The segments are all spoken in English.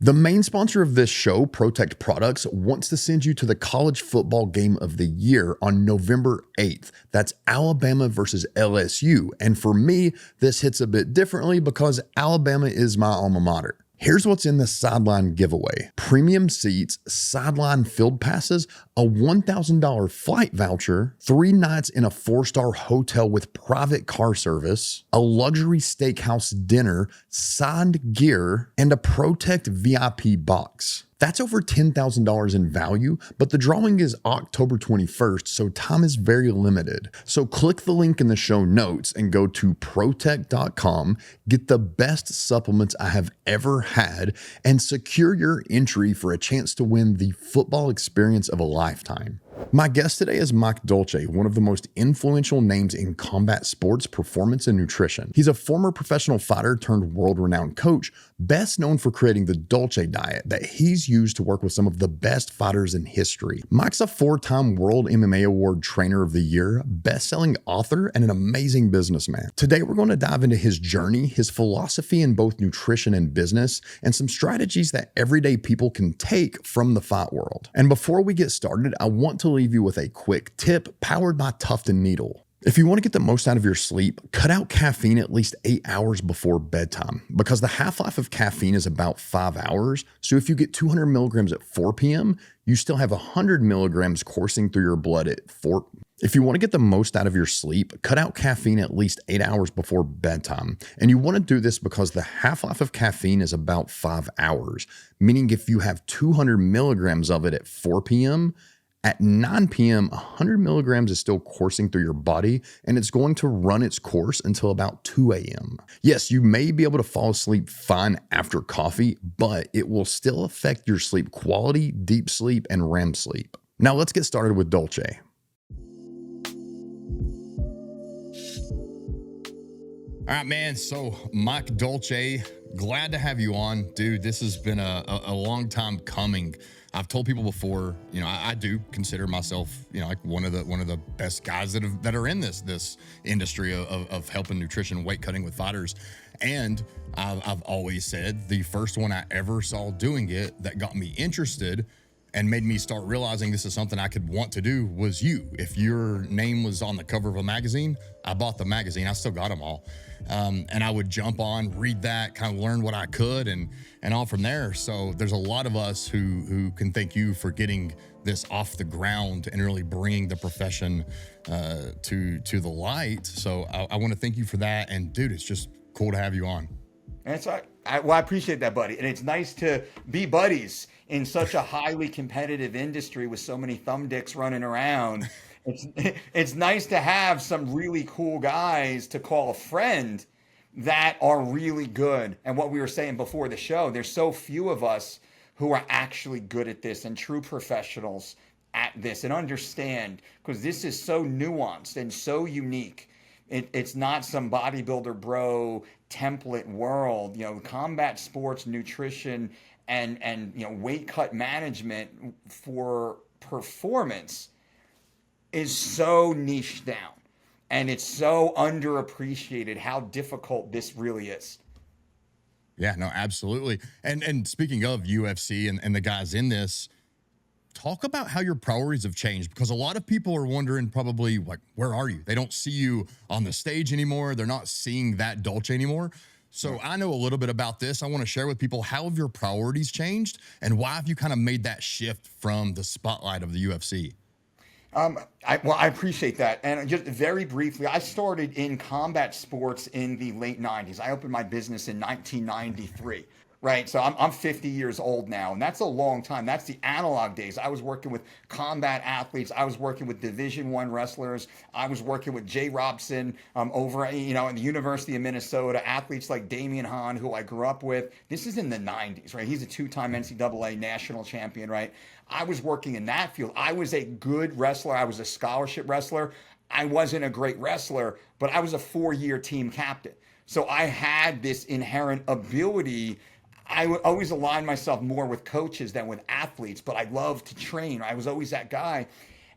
The main sponsor of this show, Protect Products, wants to send you to the college football game of the year on November 8th. That's Alabama versus LSU. And for me, this hits a bit differently because Alabama is my alma mater. Here's what's in the sideline giveaway: premium seats, sideline field passes, a $1,000 flight voucher, 3 nights in a 4-star hotel with private car service, a luxury steakhouse dinner, signed gear, and a Protect VIP box. That's over $10,000 in value, but the drawing is October 21st, so time is very limited. So click the link in the show notes and go to protect.com, get the best supplements I have ever had, and secure your entry for a chance to win the football experience of a lifetime. My guest today is Mike Dolce, one of the most influential names in combat sports, performance, and nutrition. He's a former professional fighter turned world-renowned coach, best known for creating the Dolce diet that he's used to work with some of the best fighters in history. Mike's a 4-time World MMA Award Trainer of the Year, best-selling author, and an amazing businessman. Today, we're going to dive into his journey, his philosophy in both nutrition and business, and some strategies that everyday people can take from the fight world. And before we get started, I want to leave you with a quick tip powered by Tuft and Needle. If you want to get the most out of your sleep, cut out caffeine at least 8 hours before bedtime because the half-life of caffeine is about 5 hours. So if you get 200 milligrams at 4 p.m., you still have 100 milligrams coursing through your blood at 4. If you want to get the most out of your sleep, cut out caffeine at least 8 hours before bedtime. And you want to do this because the half-life of caffeine is about 5 hours, meaning if you have 200 milligrams of it at 4 p.m., at 9 p.m., 100 milligrams is still coursing through your body, and it's going to run its course until about 2 a.m. Yes, you may be able to fall asleep fine after coffee, but it will still affect your sleep quality, deep sleep, and REM sleep. Now let's get started with Dolce. All right, man. So Mike Dolce, glad to have you on. Dude, this has been a long time coming. I've told people before, I do consider myself, like one of the best guys that are in this industry of helping nutrition, weight cutting with fighters. And I've always said the first one I ever saw doing it that got me interested and made me start realizing this is something I could want to do was you. If your name was on the cover of a magazine, I bought the magazine. I still got them all. And I would jump on, read that, kind of learn what I could and all from there. So there's a lot of us who can thank you for getting this off the ground and really bringing the profession to the light. So I want to thank you for that. And dude, it's just cool to have you on. And so I appreciate that, buddy. And it's nice to be buddies in such a highly competitive industry with so many thumb dicks running around. It's nice to have some really cool guys to call a friend that are really good. And what we were saying before the show, there's so few of us who are actually good at this and true professionals at this and understand, because this is so nuanced and so unique. It's not some bodybuilder bro template world. Combat sports, nutrition, and weight cut management for performance is so niche down, and it's so underappreciated how difficult this really is. Yeah, no, absolutely. And speaking of UFC and the guys in this, talk about how your priorities have changed, because a lot of people are wondering probably, like, where are you? They don't see you on the stage anymore. They're not seeing that Dolce anymore. So I know a little bit about this. I want to share with people, how have your priorities changed and why have you kind of made that shift from the spotlight of the UFC? I appreciate that. And just very briefly, I started in combat sports in the late 90s. I opened my business in 1993. Right. So I'm 50 years old now, and that's a long time. That's the analog days. I was working with combat athletes. I was working with Division I wrestlers. I was working with Jay Robson over, in the University of Minnesota, athletes like Damian Hahn, who I grew up with. This is in the 90s, right? He's a 2-time NCAA national champion, right? I was working in that field. I was a good wrestler. I was a scholarship wrestler. I wasn't a great wrestler, but I was a 4-year team captain. So I had this inherent ability. I would always align myself more with coaches than with athletes, but I love to train. I was always that guy.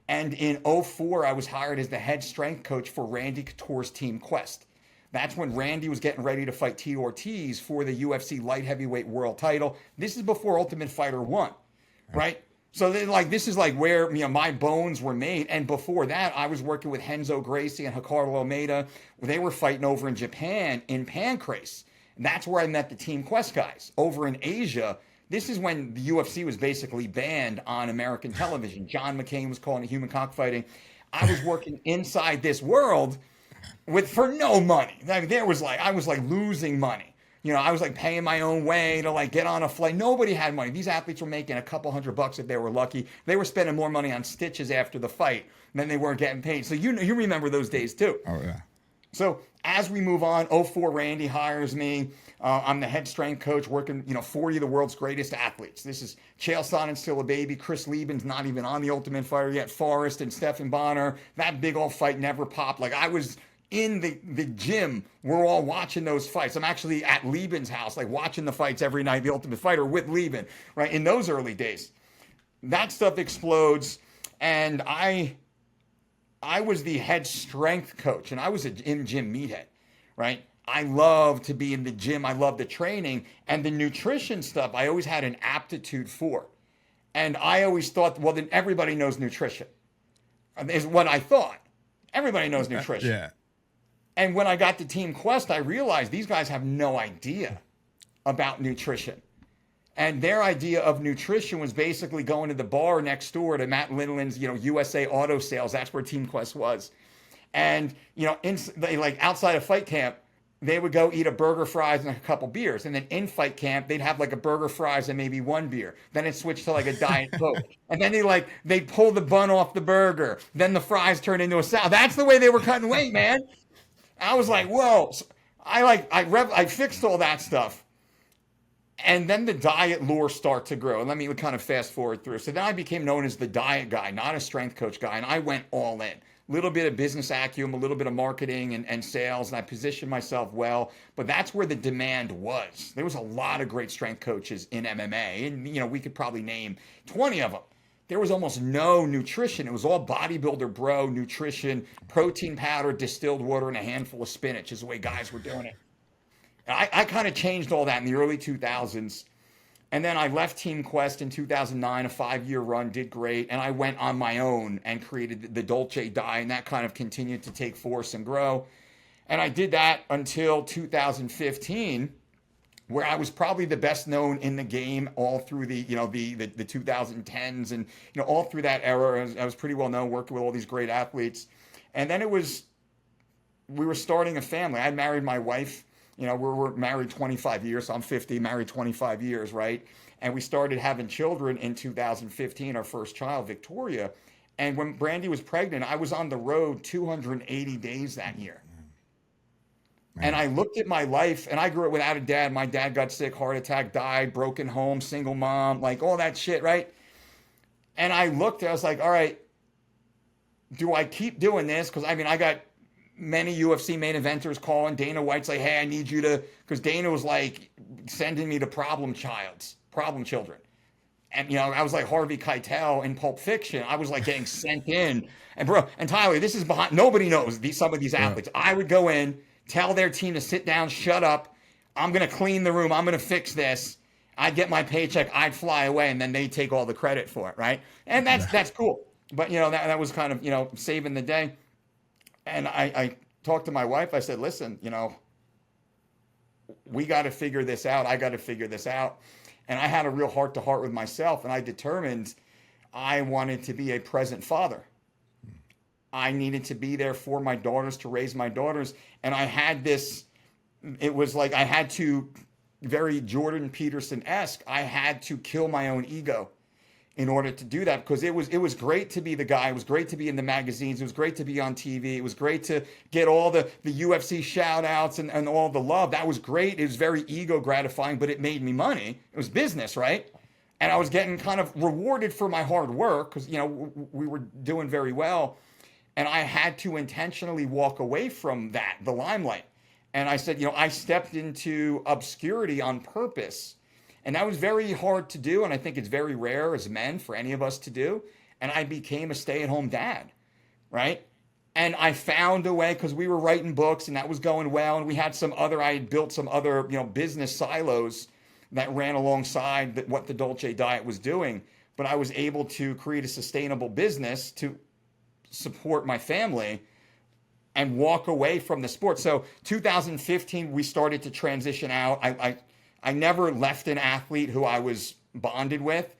And in 2004, I was hired as the head strength coach for Randy Couture's Team Quest. That's when Randy was getting ready to fight T. Ortiz for the UFC light heavyweight world title. This is before Ultimate Fighter 1, right? So then, like, this is like where, you know, my bones were made. And before that, I was working with Renzo Gracie and Ricardo Almeida. They were fighting over in Japan in Pancrase. And that's where I met the Team Quest guys. Over in Asia, this is when the UFC was basically banned on American television. John McCain was calling it human cockfighting. I was working inside this world for no money. I mean, I was like losing money. You know, I was like paying my own way to like get on a flight. Nobody had money. These athletes were making a couple $100 if they were lucky. They were spending more money on stitches after the fight than they weren't getting paid. So you remember those days too. Oh yeah. So as we move on, '04 Randy hires me. I'm the head strength coach working, 40 of the world's greatest athletes. This is Chael Sonnen's still a baby. Chris Lieben's not even on the Ultimate Fighter yet. Forrest and Stephan Bonner. That big old fight never popped. Like I was in the gym, we're all watching those fights. I'm actually at Lieben's house, like watching the fights every night, the Ultimate Fighter with Lieben, right? In those early days. That stuff explodes. And I was the head strength coach, and I was in gym meathead, right? I love to be in the gym. I love the training and the nutrition stuff. I always had an aptitude for. And I always thought, well, then everybody knows nutrition, is what I thought. Everybody knows nutrition. Yeah. And when I got to Team Quest, I realized these guys have no idea about nutrition. And their idea of nutrition was basically going to the bar next door to Matt Linden's, USA Auto Sales. That's where Team Quest was. And, they like outside of fight camp, they would go eat a burger, fries, and a couple beers. And then in fight camp, they'd have like a burger, fries, and maybe one beer. Then it switched to like a Diet Coke. And then they'd pull the bun off the burger. Then the fries turned into a salad. That's the way they were cutting weight, man. I was like, whoa. So I fixed all that stuff. And then the diet lore start to grow. And let me kind of fast forward through. So then I became known as the diet guy, not a strength coach guy. And I went all in. A little bit of business acumen, a little bit of marketing and sales. And I positioned myself well. But that's where the demand was. There was a lot of great strength coaches in MMA. And, we could probably name 20 of them. There was almost no nutrition. It was all bodybuilder bro nutrition, protein powder, distilled water, and a handful of spinach is the way guys were doing it. And I kind of changed all that in the early 2000s. And then I left Team Quest in 2009, a 5-year run, did great. And I went on my own and created the Dolce dye, and that kind of continued to take force and grow. And I did that until 2015, where I was probably the best known in the game all through the 2010s and, all through that era. I was pretty well known working with all these great athletes. And then we were starting a family. I married my wife. We're married 25 years. So I'm 50, married 25 years, right? And we started having children in 2015, our first child, Victoria. And when Brandy was pregnant, I was on the road 280 days that year. And I looked at my life, and I grew up without a dad. My dad got sick, heart attack, died, broken home, single mom, like all that shit, right? And I was like, all right, do I keep doing this? Because, I got many UFC main eventers calling. Dana White's like, hey, I need you to, because Dana was like sending me to problem children. And, I was like Harvey Keitel in Pulp Fiction. I was like getting sent in. And Tyler, this is behind, nobody knows some of these athletes. I would go in, tell their team to sit down, shut up. I'm going to clean the room. I'm going to fix this. I'd get my paycheck. I'd fly away, and then they'd take all the credit for it, right? And that's cool. But, that was kind of, saving the day. And I talked to my wife. I said, listen, we got to figure this out. I got to figure this out. And I had a real heart-to-heart with myself, and I determined I wanted to be a present father. I needed to be there for my daughters, to raise my daughters. And I had this, it was like I had to, very Jordan Peterson-esque, I had to kill my own ego in order to do that, because it was great to be the guy. It was great to be in the magazines. It was great to be on TV. It was great to get all the UFC shout outs and all the love. That was great. It was very ego gratifying, but it made me money. It was business, right? And I was getting kind of rewarded for my hard work because, we were doing very well. And I had to intentionally walk away from that, the limelight. And I said, I stepped into obscurity on purpose. And that was very hard to do. And I think it's very rare as men for any of us to do. And I became a stay-at-home dad, right? And I found a way, because we were writing books and that was going well. And we had I had built some other, business silos that ran alongside what the Dolce diet was doing. But I was able to create a sustainable business to support my family and walk away from the sport. So 2015, we started to transition out. I never left an athlete who I was bonded with,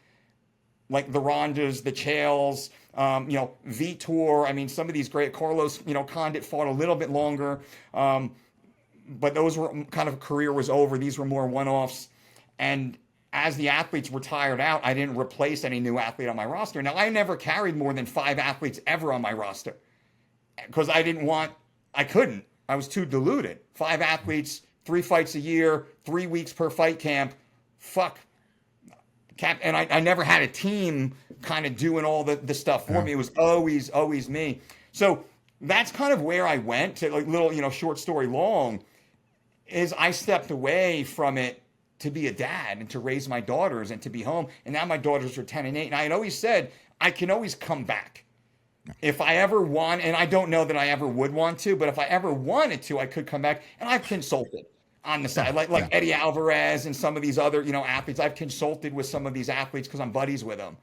like the Rondas, the Chaels, Vitor. I mean, some of these great, Carlos, Condit fought a little bit longer, but those were kind of, career was over. These were more one-offs. And as the athletes were tired out, I didn't replace any new athlete on my roster. Now, I never carried more than 5 athletes ever on my roster, because I couldn't. I was too diluted. 5 athletes, 3 fights a year, 3 weeks per fight camp. Fuck. And I never had a team kind of doing all the stuff for me. It was always me. So that's kind of where I went to, like, little, short story long, is I stepped away from it to be a dad and to raise my daughters and to be home. And now my daughters are 10 and 8. And I had always said, I can always come back. If I ever want, and I don't know that I ever would want to, but if I ever wanted to, I could come back. And I've consulted on the side, like Eddie Alvarez and some of these other, athletes. I've consulted with some of these athletes because I'm buddies with them.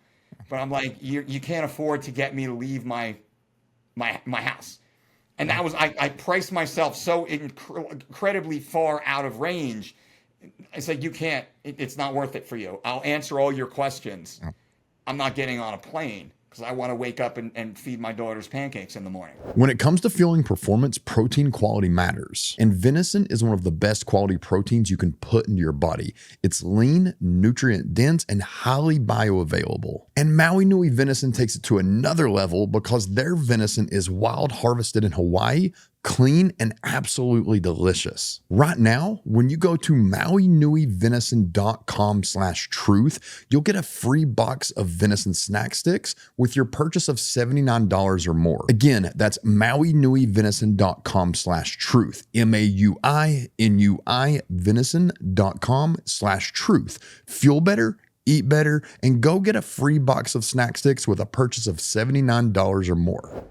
But I'm like, you can't afford to get me to leave my house. And that was, I priced myself so incredibly far out of range. I said, you can't, it's not worth it for you. I'll answer all your questions. I'm not getting on a plane, because I want to wake up and feed my daughters pancakes in the morning. When it comes to fueling performance, protein quality matters. And venison is one of the best quality proteins you can put into your body. It's lean, nutrient dense, and highly bioavailable. And Maui Nui Venison takes it to another level, because their venison is wild harvested in Hawaii, clean, and absolutely delicious. Right now, when you go to mauinuivenison.com/truth, you'll get a free box of venison snack sticks with your purchase of $79 or more. Again, that's mauinuivenison.com/truth, MAUINUI venison.com/truth. Fuel better, eat better, and go get a free box of snack sticks with a purchase of $79 or more.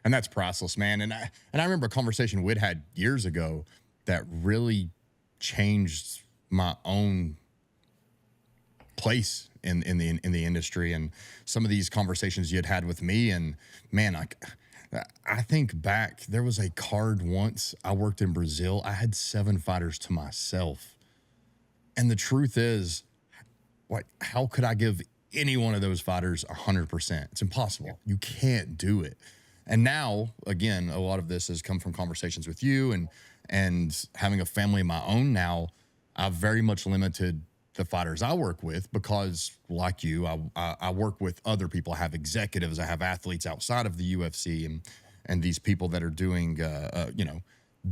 And that's priceless, man. And I remember a conversation we'd had years ago that really changed my own place in the industry, and some of these conversations you had with me. And man, I think back, there was a card once I worked in Brazil. I had 7 fighters to myself, and the truth is, how could I give any one of those fighters 100%? It's impossible. You can't do it. And now, again, a lot of this has come from conversations with you and having a family of my own now. I've very much limited the fighters I work with, because, like you, I work with other people. I have executives, I have athletes outside of the UFC, and these people that are doing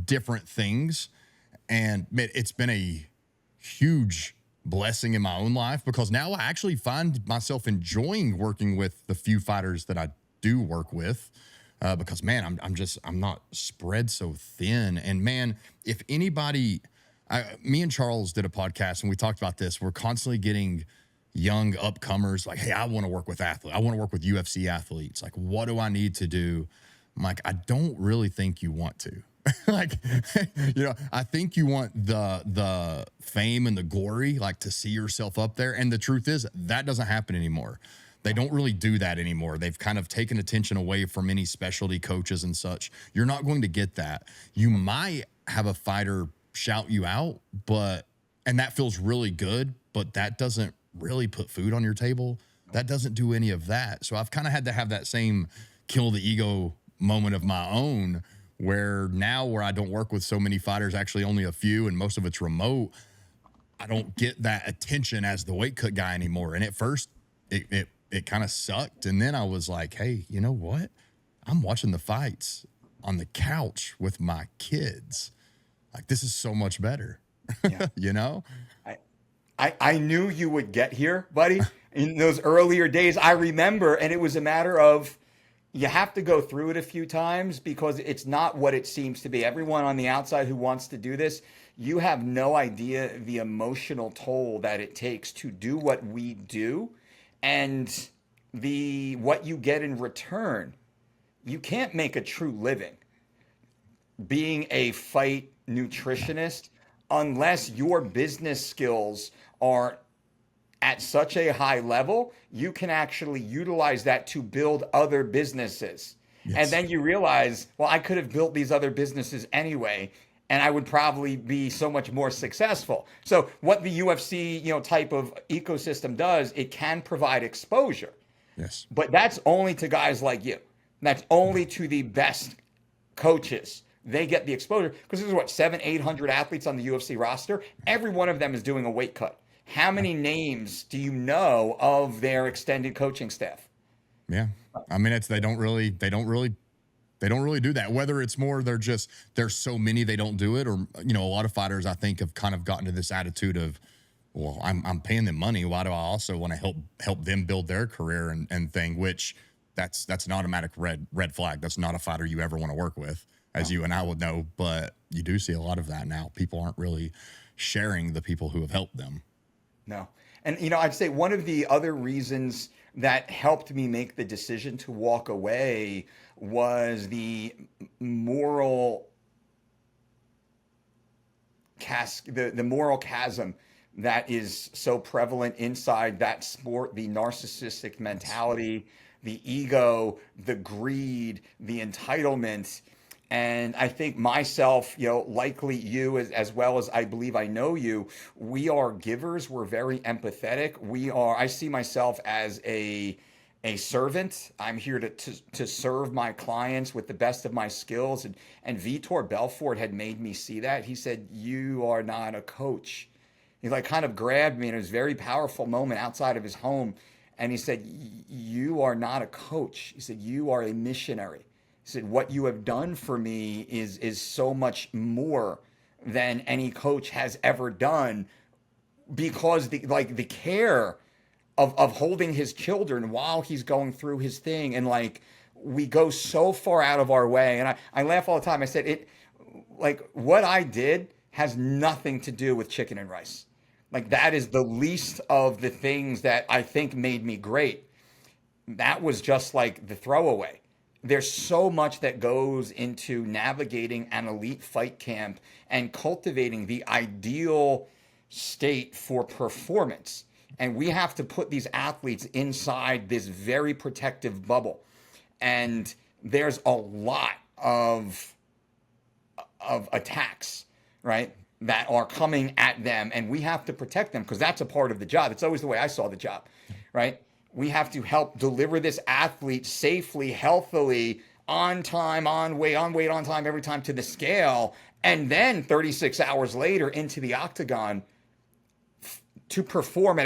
different things. And it's been a huge blessing in my own life, because now I actually find myself enjoying working with the few fighters that I do work with. Because, man, I'm not spread so thin. And, man, if anybody, me and Charles did a podcast and we talked about this. We're constantly getting young upcomers like, hey, I want to work with athletes. I want to work with UFC athletes. Like, what do I need to do? I'm like, I don't really think you want to. I think you want the fame and the glory, like, to see yourself up there. And the truth is, that doesn't happen anymore. They don't really do that anymore. They've kind of taken attention away from any specialty coaches and such. You're not going to get that. You might have a fighter shout you out, and that feels really good, but that doesn't really put food on your table. That doesn't do any of that. So I've kind of had to have that same kill the ego moment of my own, where I don't work with so many fighters, actually only a few, and most of it's remote. I don't get that attention as the weight cut guy anymore. And at first, it kind of sucked. And then I was like, hey, you know what? I'm watching the fights on the couch with my kids. Like, this is so much better. Yeah. I knew you would get here, buddy. In those earlier days, I remember, and it was a matter of, you have to go through it a few times, because it's not what it seems to be. Everyone on the outside who wants to do this, you have no idea the emotional toll that it takes to do what we do. And what you get in return you can't make a true living being a fight nutritionist unless your business skills are at such a high level, you can actually utilize that to build other businesses. And Yes. then you realize, well, I could have built these other businesses anyway, and I would probably be so much more successful. So what the UFC, type of ecosystem does, it can provide exposure, Yes. but that's only to guys like you. That's only to the best coaches. They get the exposure because there's what 800 athletes on the UFC roster. Every one of them is doing a weight cut. How many names do you know of their extended coaching staff? Yeah. I mean, they don't really do that. Whether it's more there's so many they don't do it, or a lot of fighters I think have kind of gotten to this attitude of, well, I'm paying them money. Why do I also want to help them build their career and thing? Which that's an automatic red flag. That's not a fighter you ever want to work with, as you and I would know. But you do see a lot of that now. People aren't really sharing the people who have helped them. No. And, I'd say one of the other reasons that helped me make the decision to walk away was the moral the moral chasm that is so prevalent inside that sport, the narcissistic mentality, the ego, the greed, the entitlement. And I think myself, likely you as well as I believe I know you, we are givers. We're very empathetic. I see myself as a servant. I'm here to serve my clients with the best of my skills. And Vitor Belfort had made me see that. He said, "You are not a coach." He like kind of grabbed me in a very powerful moment outside of his home. And he said, "You are not a coach." He said, "You are a missionary." He said, "What you have done for me is so much more than any coach has ever done, because the care of holding his children while he's going through his thing, and we go so far out of our way." And I laugh all the time. I said, what I did has nothing to do with chicken and rice. That is the least of the things that I think made me great. That was just like the throwaway. There's so much that goes into navigating an elite fight camp and cultivating the ideal state for performance. And we have to put these athletes inside this very protective bubble. And there's a lot of attacks, right, that are coming at them. And we have to protect them because that's a part of the job. It's always the way I saw the job, right? We have to help deliver this athlete safely, healthily, on time, on weight, on time, every time to the scale. And then 36 hours later into the octagon to perform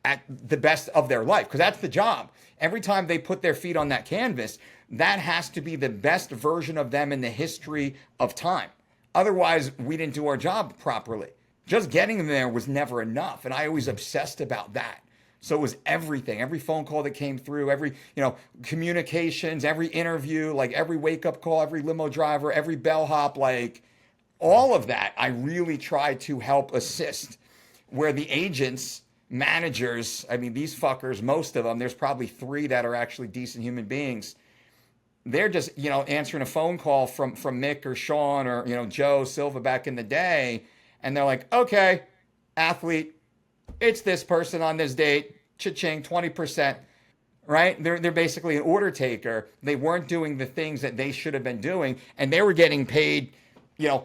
at the best of their life, because that's the job. Every time they put their feet on that canvas, that has to be the best version of them in the history of time. Otherwise, we didn't do our job properly. Just getting them there was never enough. And I always obsessed about that. So it was everything, every phone call that came through, every, communications, every interview, every wake up call, every limo driver, every bellhop, all of that. I really tried to help assist, where the agents, managers, I mean, these fuckers, most of them, there's probably 3 that are actually decent human beings. They're just, answering a phone call from Mick or Sean or, Joe Silva back in the day. And they're like, okay, athlete, it's this person on this date, cha-ching, 20%, right? They're basically an order taker. They weren't doing the things that they should have been doing. And they were getting paid,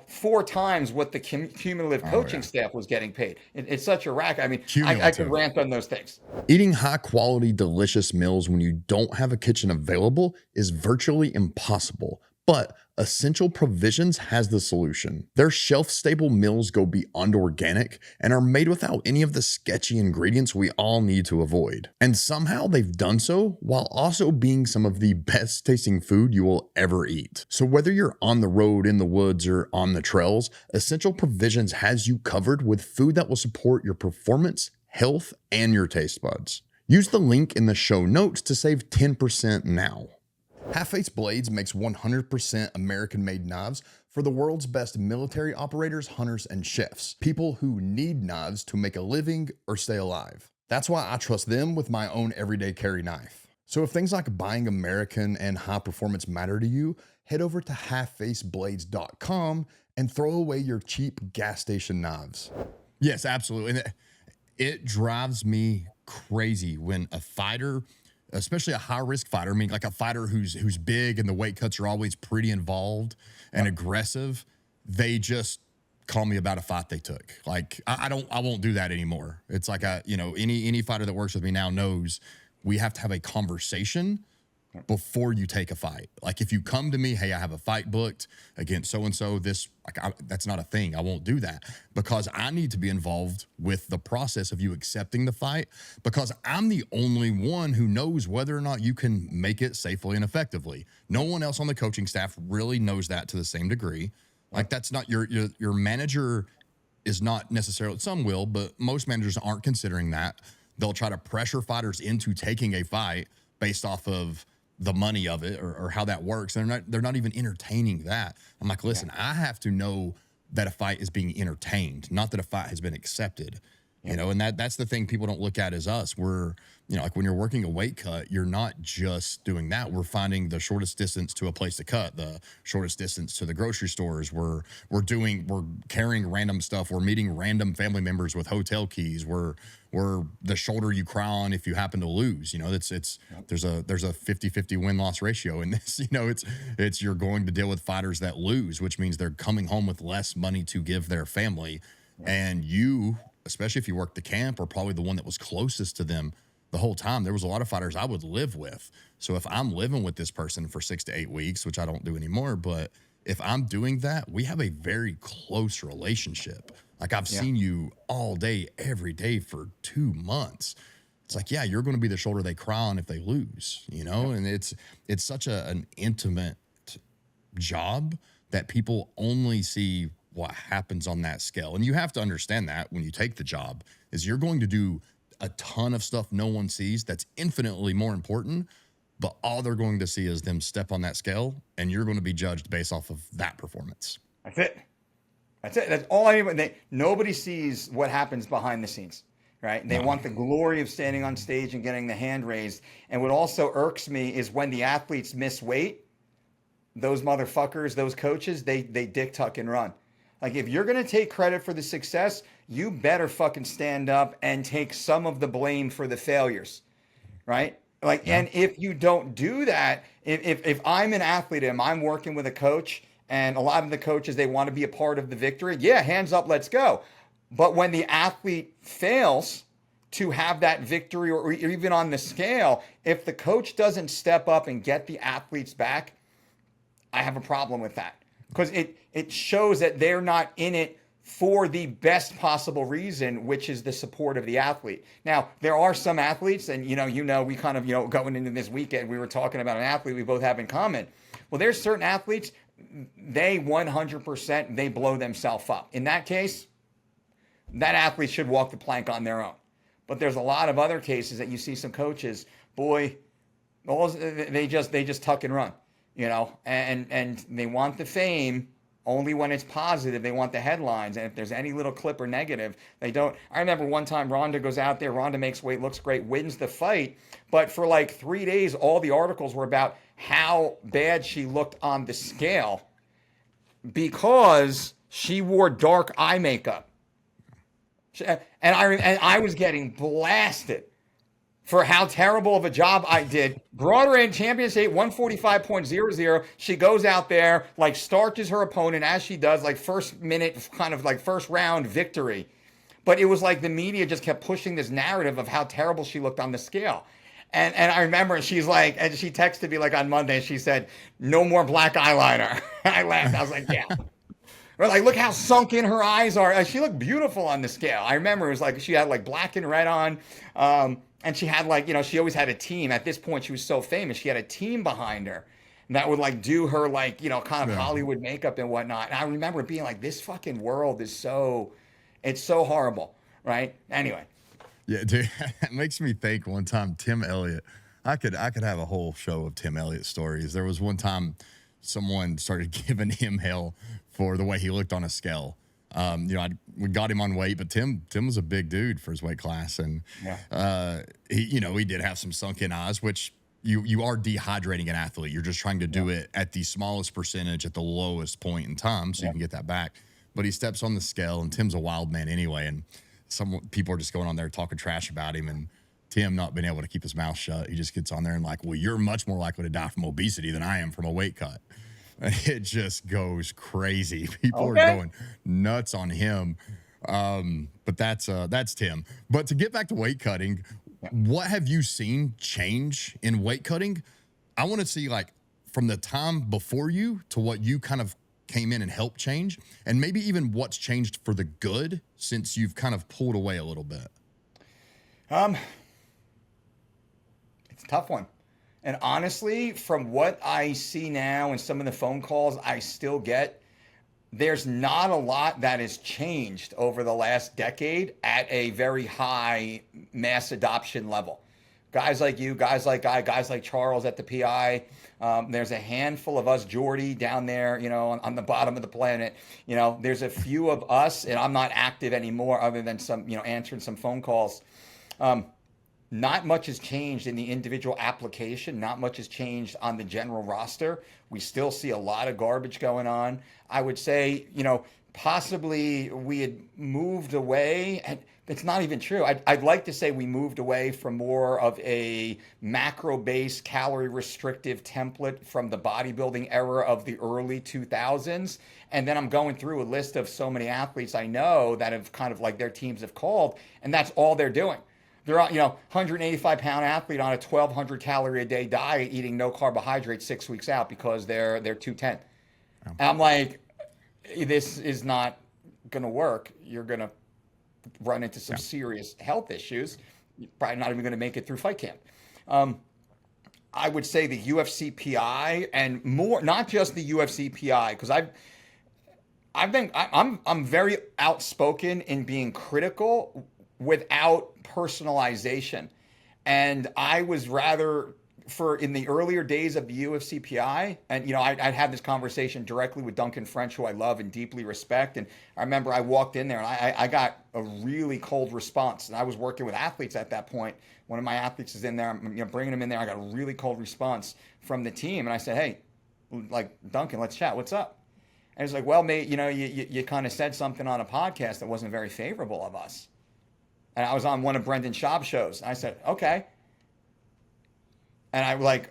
4 times what the cumulative coaching staff was getting paid. It's such a racket. I mean, I could rant on those things. Eating high quality, delicious meals when you don't have a kitchen available is virtually impossible, but Essential Provisions has the solution. Their shelf-stable meals go beyond organic and are made without any of the sketchy ingredients we all need to avoid. And somehow they've done so while also being some of the best tasting food you will ever eat. So whether you're on the road, in the woods, or on the trails, Essential Provisions has you covered with food that will support your performance, health, and your taste buds. Use the link in the show notes to save 10% now. Half-Face Blades makes 100% American-made knives for the world's best military operators, hunters, and chefs. People who need knives to make a living or stay alive. That's why I trust them with my own everyday carry knife. So if things like buying American and high performance matter to you, head over to halffaceblades.com and throw away your cheap gas station knives. Yes, absolutely. And it drives me crazy when a fighter, especially a high risk fighter, I mean, like a fighter who's big and the weight cuts are always pretty involved and aggressive, they just call me about a fight they took. Like I won't do that anymore. It's like any fighter that works with me now knows we have to have a conversation before you take a fight. Like if you come to me, hey, I have a fight booked against so and so, that's not a thing. I won't do that because I need to be involved with the process of you accepting the fight, because I'm the only one who knows whether or not you can make it safely and effectively. No one else on the coaching staff really knows that to the same degree. Like that's not your manager is not necessarily, some will, but most managers aren't considering that. They'll try to pressure fighters into taking a fight based off of the money of it or how that works. And they're not even entertaining that. I'm like, listen, I have to know that a fight is being entertained, not that a fight has been accepted. And that's the thing people don't look at as us. We're, like when you're working a weight cut, you're not just doing that. We're finding the shortest distance to a place to cut, the shortest distance to the grocery stores. We're carrying random stuff. We're meeting random family members with hotel keys. We're the shoulder you cry on if you happen to lose. There's a 50-50 win-loss ratio in this. It's you're going to deal with fighters that lose, which means they're coming home with less money to give their family. And you, especially if you work the camp, are probably the one that was closest to them the whole time. There was a lot of fighters I would live with. So if I'm living with this person for 6 to 8 weeks, which I don't do anymore, but if I'm doing that, we have a very close relationship. Like I've seen you all day, every day for 2 months. It's like, yeah, you're going to be the shoulder they cry on if they lose, and it's such an intimate job that people only see what happens on that scale. And you have to understand that when you take the job is you're going to do a ton of stuff no one sees that's infinitely more important, but all they're going to see is them step on that scale, and you're going to be judged based off of that performance. That's it. That's all anyone. Nobody sees what happens behind the scenes, right? They want the glory of standing on stage and getting the hand raised. And what also irks me is when the athletes miss weight, those motherfuckers, those coaches, they dick tuck and run. Like if you're going to take credit for the success, you better fucking stand up and take some of the blame for the failures, right? And if you don't do that, if I'm an athlete and I'm working with a coach, and a lot of the coaches, they want to be a part of the victory. Yeah, hands up, let's go. But when the athlete fails to have that victory or even on the scale, if the coach doesn't step up and get the athletes back, I have a problem with that. Because it shows that they're not in it for the best possible reason, which is the support of the athlete. Now, there are some athletes, and we kind of, going into this weekend, we were talking about an athlete we both have in common. Well, there's certain athletes, they 100%, they blow themselves up. In that case, that athlete should walk the plank on their own. But there's a lot of other cases that you see some coaches, boy, they just tuck and run, and they want the fame only when it's positive. They want the headlines. And if there's any little clip or negative, they don't. I remember one time Ronda goes out there, Ronda makes weight, looks great, wins the fight. But for like 3 days, all the articles were about how bad she looked on the scale because she wore dark eye makeup. And I was getting blasted for how terrible of a job I did. Brought her in, championship 145.00. She goes out there, like starches her opponent as she does, like first minute, kind of like first round victory. But it was like the media just kept pushing this narrative of how terrible she looked on the scale. And I remember she's like, and she texted me like on Monday, she said, "No more black eyeliner." I laughed. I was like, yeah. Or like, look how sunk in her eyes are. She looked beautiful on the scale. I remember it was like she had like black and red on. And she had like, she always had a team. At this point, she was so famous. She had a team behind her that would like do her like, kind of Hollywood makeup and whatnot. And I remember being like, this fucking world is it's so horrible, right? Anyway. Yeah, dude, it makes me think one time Tim Elliott, I could have a whole show of Tim Elliott stories. There was one time someone started giving him hell for the way he looked on a scale. We got him on weight, but Tim was a big dude for his weight class, and he did have some sunken eyes, which you are dehydrating an athlete. You're just trying to do it at the smallest percentage at the lowest point in time so you can get that back. But he steps on the scale, and Tim's a wild man anyway, and some people are just going on there talking trash about him, and Tim not being able to keep his mouth shut. He just gets on there and like, well, you're much more likely to die from obesity than I am from a weight cut. And it just goes crazy. People are going nuts on him. But that's Tim. But to get back to weight cutting, what have you seen change in weight cutting? I want to see like from the time before you to what you kind of came in and helped change, and maybe even what's changed for the good since you've kind of pulled away a little bit. It's a tough one. And honestly, from what I see now and some of the phone calls I still get, there's not a lot that has changed over the last decade at a very high mass adoption level. Guys like you, guys like Charles at the PI. There's a handful of us, Jordy, down there, on the bottom of the planet. There's a few of us, and I'm not active anymore other than some, answering some phone calls. Not much has changed in the individual application. Not much has changed on the general roster. We still see a lot of garbage going on. I would say, possibly we had moved away, and it's not even true. I'd like to say we moved away from more of a macro-based, calorie-restrictive template from the bodybuilding era of the early 2000s. And then I'm going through a list of so many athletes I know that have kind of like their teams have called, and that's all they're doing. They're on, 185-pound athlete on a 1,200 calorie a day diet, eating no carbohydrates 6 weeks out because they're 210. And I'm like, this is not going to work. You're going to run into some serious health issues. You're probably not even going to make it through fight camp. I would say the UFC PI and more, not just the UFC PI, because I'm very outspoken in being critical without personalization. And I was rather in the earlier days of the UFC PI, and I'd had this conversation directly with Duncan French, who I love and deeply respect. And I remember I walked in there and I got a really cold response. And I was working with athletes at that point. One of my athletes is in there, I'm bringing him in there. I got a really cold response from the team. And I said, hey, like, Duncan, let's chat. What's up? And he's like, well, mate, you kind of said something on a podcast that wasn't very favorable of us. And I was on one of Brendan Schaub's shows. And I said, okay. And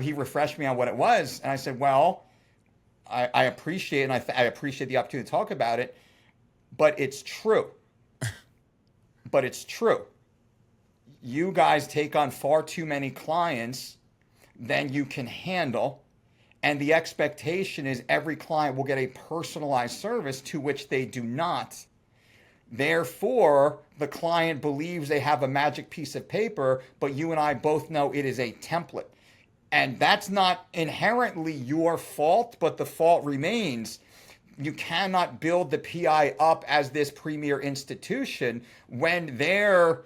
he refreshed me on what it was. And I said, well, I appreciate it. And I appreciate the opportunity to talk about it. But it's true. But it's true. You guys take on far too many clients than you can handle. And the expectation is every client will get a personalized service, to which they do not. Therefore, the client believes they have a magic piece of paper, but you and I both know it is a template. And that's not inherently your fault, but the fault remains. You cannot build the PI up as this premier institution when they're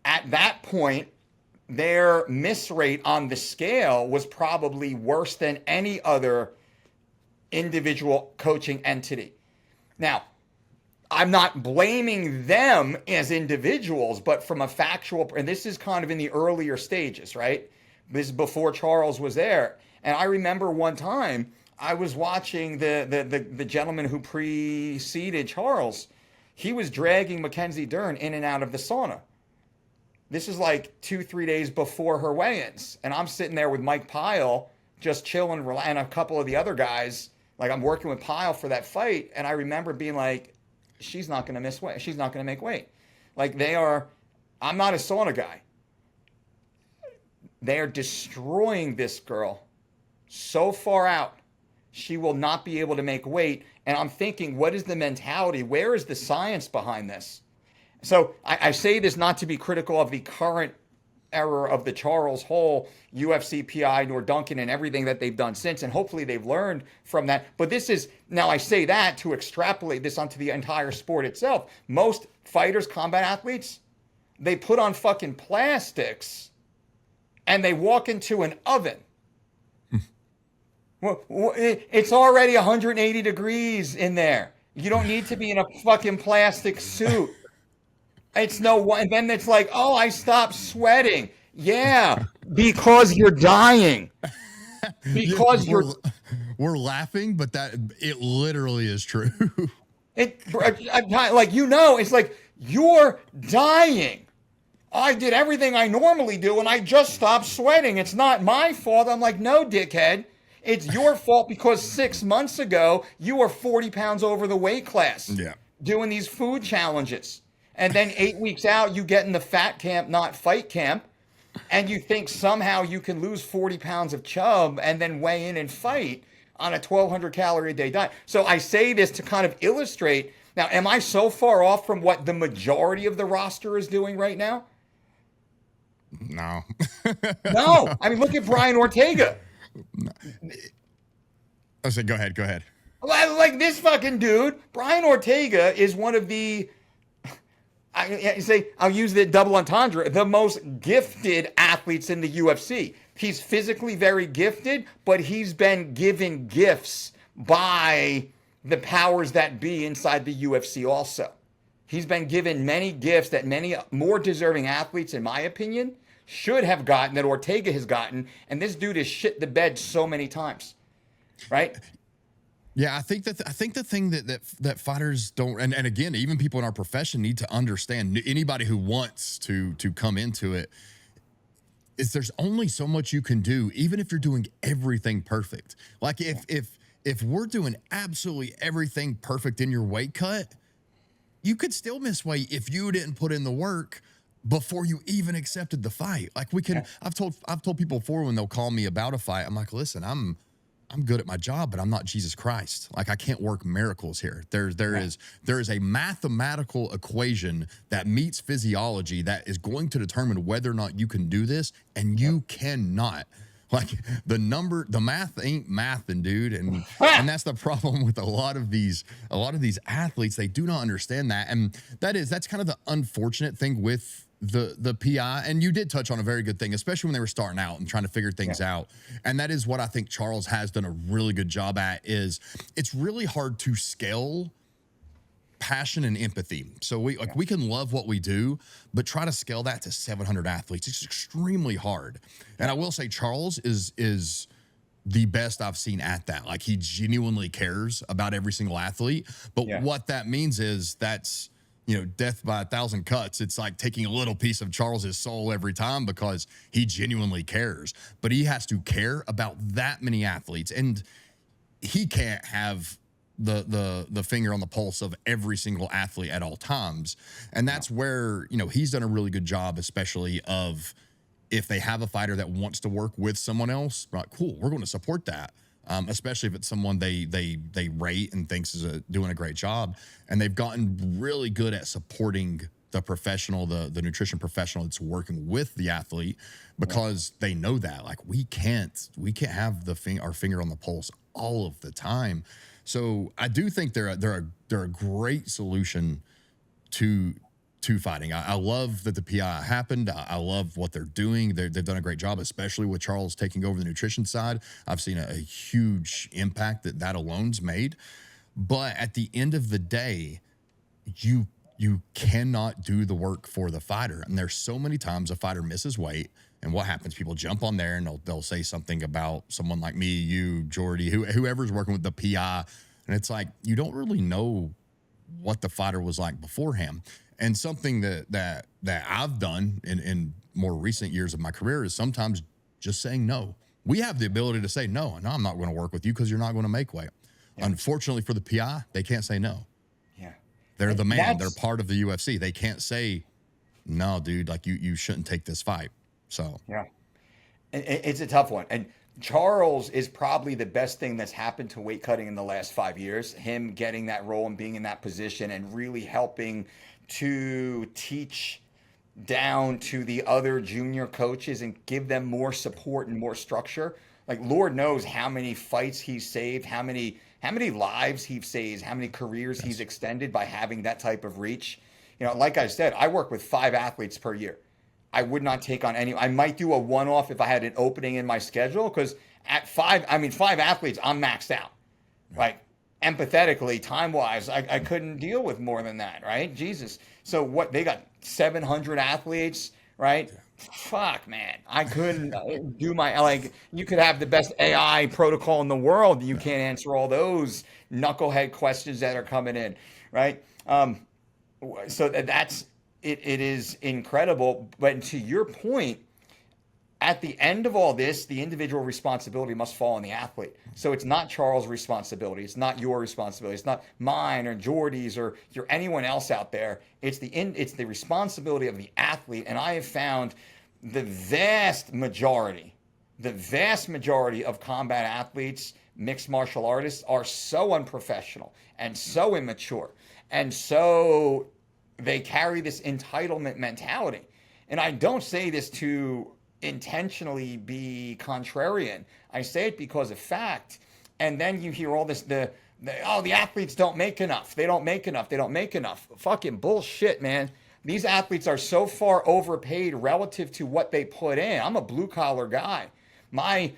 at that point, their miss rate on the scale was probably worse than any other individual coaching entity. Now, I'm not blaming them as individuals, but from a factual, and this is kind of in the earlier stages, right? This is before Charles was there. And I remember one time I was watching the gentleman who preceded Charles. He was dragging Mackenzie Dern in and out of the sauna. This is like 2-3 days before her weigh-ins. And I'm sitting there with Mike Pyle, just chilling, and a couple of the other guys. Like, I'm working with Pyle for that fight. And I remember being like, she's not going to miss weight. She's not going to make weight. Like, I'm not a sauna guy. They are destroying this girl so far out. She will not be able to make weight. And I'm thinking, what is the mentality? Where is the science behind this? So I say this not to be critical of the current era of the Charles Hall, UFC PI, nor Duncan, and everything that they've done since. And hopefully they've learned from that. But now I say that to extrapolate this onto the entire sport itself. Most fighters, combat athletes, they put on fucking plastics and they walk into an oven. Well, it's already 180 degrees in there. You don't need to be in a fucking plastic suit. And then it's like, oh, I stopped sweating. Yeah, because you're dying. Yeah, Because you're we're laughing, but that it literally is true. like it's like you're dying. I did everything I normally do and I just stopped sweating. It's not my fault. I'm like, no, dickhead. It's your fault because 6 months ago you were 40 pounds over the weight class Yeah. doing these food challenges. And then 8 weeks out, you get in the fat camp, not fight camp, and you think somehow you can lose 40 pounds of chub and then weigh in and fight on a 1,200 calorie a day diet. So I say this to kind of illustrate. Now, am I so far off from what the majority of the roster is doing right now? No. No. I mean, look at Brian Ortega. I said, go ahead. Like this fucking dude, Brian Ortega is one of the, I'll use the double entendre, the most gifted athletes in the UFC. He's physically very gifted, but he's been given gifts by the powers that be inside the UFC also. He's been given many gifts that many more deserving athletes, in my opinion, should have gotten, that Ortega has gotten, and this dude has shit the bed so many times, right? Yeah, I think the thing that fighters don't, and again, even people in our profession need to understand, anybody who wants to come into it, is there's only so much you can do, even if you're doing everything perfect. Like if we're doing absolutely everything perfect in your weight cut, you could still miss weight if you didn't put in the work before you even accepted the fight. Like we can, I've told people before when they'll call me about a fight, I'm like, listen, I'm good at my job, but I'm not Jesus Christ. Like I can't work miracles here. There is a mathematical equation that meets physiology that is going to determine whether or not you can do this, and you cannot. Like the math ain't mathing, dude, and that's the problem with a lot of these athletes. They do not understand that, and that's kind of the unfortunate thing with the PI. And you did touch on a very good thing, especially when they were starting out and trying to figure things out. And that is what I think Charles has done a really good job at. Is it's really hard to scale passion and empathy. So we can love what we do, but try to scale that to 700 athletes. It's extremely hard. And I will say Charles is the best I've seen at that. Like he genuinely cares about every single athlete. But what that means is that's, death by 1,000 cuts. It's like taking a little piece of Charles's soul every time because he genuinely cares. But he has to care about that many athletes, and he can't have the finger on the pulse of every single athlete at all times. And that's where, he's done a really good job, especially of if they have a fighter that wants to work with someone else, like, cool, we're going to support that. Especially if it's someone they rate and thinks is doing a great job. And they've gotten really good at supporting the professional, the nutrition professional that's working with the athlete, because they know that, like, we can't have our finger on the pulse all of the time. So I do think they're a great solution to fighting. I love that the PI happened. I love what they're doing. They've done a great job, especially with Charles taking over the nutrition side. I've seen a huge impact that alone's made. But at the end of the day, you cannot do the work for the fighter. And there's so many times a fighter misses weight, and what happens? People jump on there and they'll say something about someone like me, you, Jordy, whoever's working with the PI, and it's like you don't really know what the fighter was like beforehand. And something that I've done in more recent years of my career is sometimes just saying no. We have the ability to say no, I'm not going to work with you because you're not going to make weight. Yeah. Unfortunately for the PI, they can't say no. Yeah, they're the man. They're part of the UFC. They can't say no, dude. Like you shouldn't take this fight. So yeah, it's a tough one. And Charles is probably the best thing that's happened to weight cutting in the last 5 years. Him getting that role and being in that position and really helping to teach down to the other junior coaches and give them more support and more structure. Like, Lord knows how many fights he's saved, how many lives he's saved, how many careers he's extended by having that type of reach. Like I said, I work with 5 athletes per year. I would not take on any. I might do a one-off if I had an opening in my schedule, because at 5 athletes, I'm maxed out. Like, empathetically, time-wise, I couldn't deal with more than that, right? Jesus. So what, they got 700 athletes, right? Fuck, man. I couldn't do my, like, you could have the best AI protocol in the world. You can't answer all those knucklehead questions that are coming in, right? So that's it. It is incredible. But to your point, at the end of all this, the individual responsibility must fall on the athlete. So it's not Charles' responsibility. It's not your responsibility. It's not mine or Jordy's or your anyone else out there. It's the responsibility of the athlete. And I have found the vast majority of combat athletes, mixed martial artists, are so unprofessional and so immature, and so they carry this entitlement mentality. And I don't say this to intentionally be contrarian. I say it because of fact. And then you hear all this the athletes don't make enough. They don't make enough. They don't make enough. Fucking bullshit, man. These athletes are so far overpaid relative to what they put in. I'm a blue collar guy. My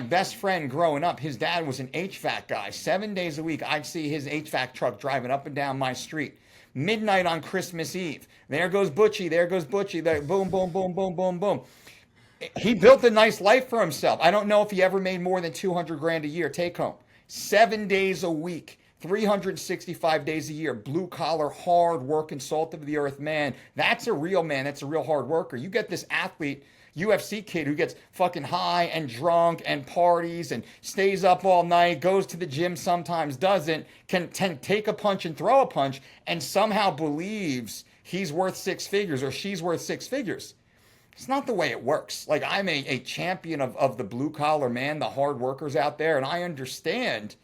best friend growing up, his dad was an HVAC guy. 7 days a week, I'd see his HVAC truck driving up and down my street. Midnight on Christmas Eve. There goes Butchie. There goes Butchie. There, boom, boom, boom, boom, boom, boom. He built a nice life for himself. I don't know if he ever made more than 200 grand a year take home. 7 days a week, 365 days a year, blue collar, hard working, salt of the earth man. That's a real man. That's a real hard worker. You get this athlete, UFC kid who gets fucking high and drunk and parties and stays up all night, goes to the gym sometimes, doesn't, can take a punch and throw a punch, and somehow believes he's worth six figures or she's worth six figures. It's not the way it works. Like, I'm a champion of the blue collar man, the hard workers out there, and I understand.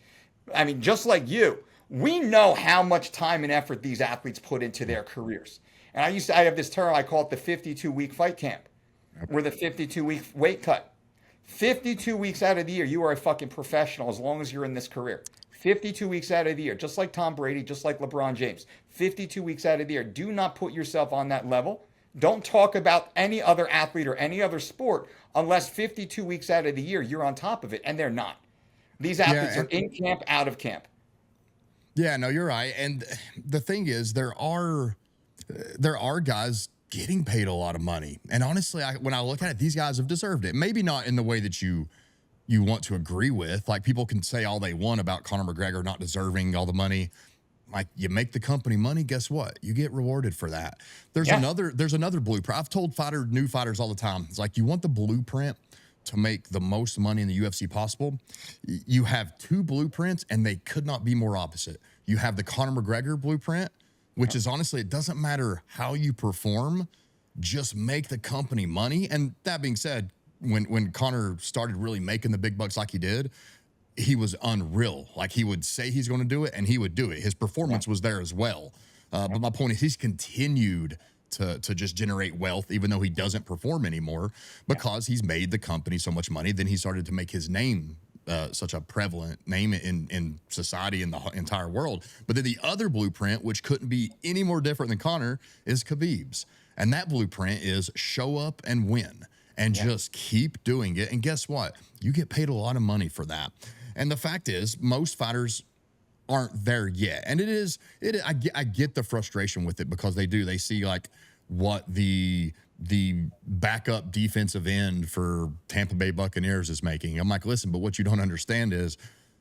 I mean, just like you, we know how much time and effort these athletes put into their careers. And I have this term, I call it the 52-week fight camp, or the 52-week weight cut. 52 weeks out of the year, you are a fucking professional as long as you're in this career. 52 weeks out of the year, just like Tom Brady, just like LeBron James. 52 weeks out of the year. Do not put yourself on that level. Don't talk about any other athlete or any other sport unless 52 weeks out of the year you're on top of it, and they're not. These athletes are in camp, out of camp. Yeah, no, you're right. And the thing is, there are guys getting paid a lot of money. And honestly, when I look at it, these guys have deserved it. Maybe not in the way that you want to agree with. Like, people can say all they want about Conor McGregor not deserving all the money. Like, you make the company money, guess what? You get rewarded for that. There's another blueprint. I've told new fighters all the time. It's like, you want the blueprint to make the most money in the UFC possible. You have two blueprints, and they could not be more opposite. You have the Conor McGregor blueprint, which is, honestly, it doesn't matter how you perform, just make the company money. And that being said, when Conor started really making the big bucks like he did, he was unreal. Like, he would say he's going to do it, and he would do it. His performance was there as well. But my point is, he's continued to just generate wealth, even though he doesn't perform anymore, because he's made the company so much money. Then he started to make his name such a prevalent name in society, in the entire world. But then the other blueprint, which couldn't be any more different than Conor, is Khabib's. And that blueprint is show up and win and just keep doing it. And guess what? You get paid a lot of money for that. And the fact is, most fighters aren't there yet. And I get the frustration with it, because they see like what the backup defensive end for Tampa Bay Buccaneers is making. I'm like, listen, but what you don't understand is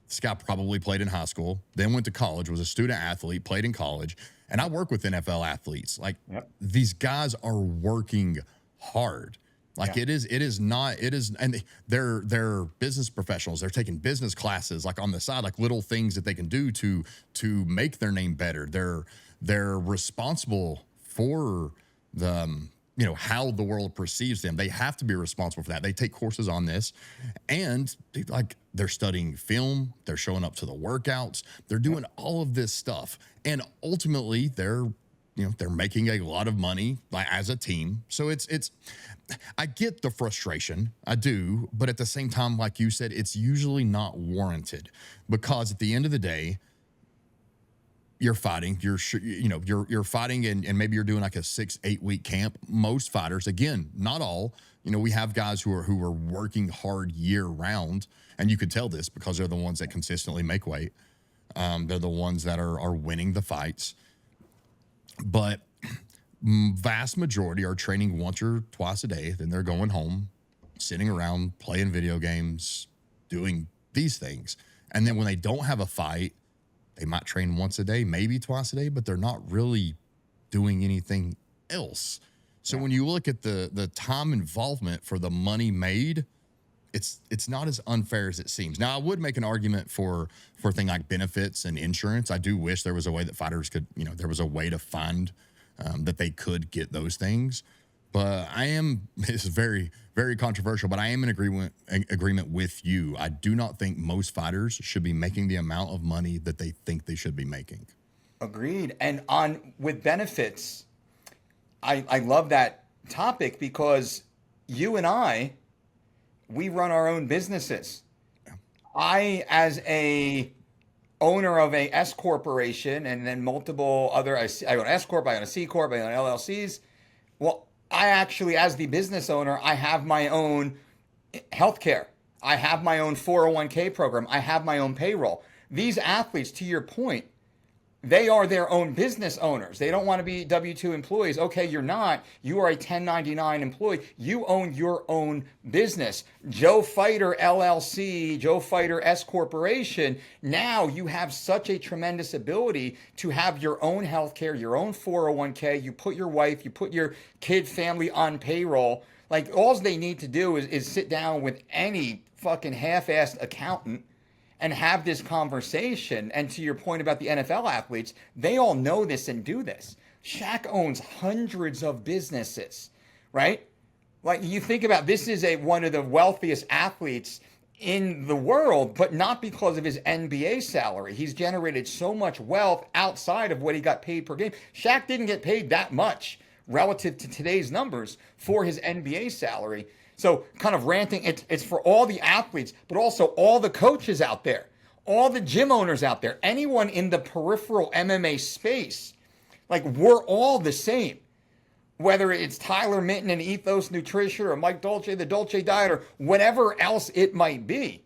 this guy probably played in high school, then went to college, was a student athlete, played in college. And I work with NFL athletes. Like, these guys are working hard. Like, it is, and they're business professionals. They're taking business classes, like, on the side, like little things that they can do to make their name better. They're responsible for how the world perceives them. They have to be responsible for that. They take courses on this, and they're studying film. They're showing up to the workouts. They're doing all of this stuff, and ultimately they're making a lot of money, like, as a team. So I get the frustration, I do, but at the same time, like you said, it's usually not warranted, because at the end of the day, you're fighting, you're fighting, and maybe you're doing like a 6-8 week camp. Most fighters, again, not all, we have guys who are working hard year round, and you could tell this because they're the ones that consistently make weight. They're the ones that are winning the fights. But vast majority are training once or twice a day. Then they're going home, sitting around, playing video games, doing these things. And then when they don't have a fight, they might train once a day, maybe twice a day, but they're not really doing anything else. So when you look at the time involvement for the money made, it's not as unfair as it seems. Now, I would make an argument for a thing like benefits and insurance. I do wish there was a way that fighters could, there was a way to find that they could get those things. But it's very, very controversial, but I am in agreement with you. I do not think most fighters should be making the amount of money that they think they should be making. Agreed. And with benefits, I love that topic because you and we run our own businesses. I, as a owner of a S corporation and then multiple other, I own S corp, I own a C corp, I own LLCs. Well, I actually, as the business owner, I have my own healthcare. I have my own 401k program. I have my own payroll. These athletes, to your point, they are their own business owners. They don't want to be W-2 employees. Okay, you're not. You are a 1099 employee. You own your own business. Joe Fighter LLC, Joe Fighter S Corporation. Now you have such a tremendous ability to have your own healthcare, your own 401k. You put your wife, you put your kid family on payroll. Like all they need to do is sit down with any fucking half-assed accountant and have this conversation. And to your point about the NFL athletes, they all know this and do this. Shaq owns hundreds of businesses, right? Like you think about this is one of the wealthiest athletes in the world, but not because of his NBA salary. He's generated so much wealth outside of what he got paid per game. Shaq didn't get paid that much relative to today's numbers for his NBA salary. So kind of ranting, it's for all the athletes, but also all the coaches out there, all the gym owners out there, anyone in the peripheral MMA space. Like we're all the same. Whether it's Tyler Minton and Ethos Nutrition or Mike Dolce, the Dolce Diet, or whatever else it might be.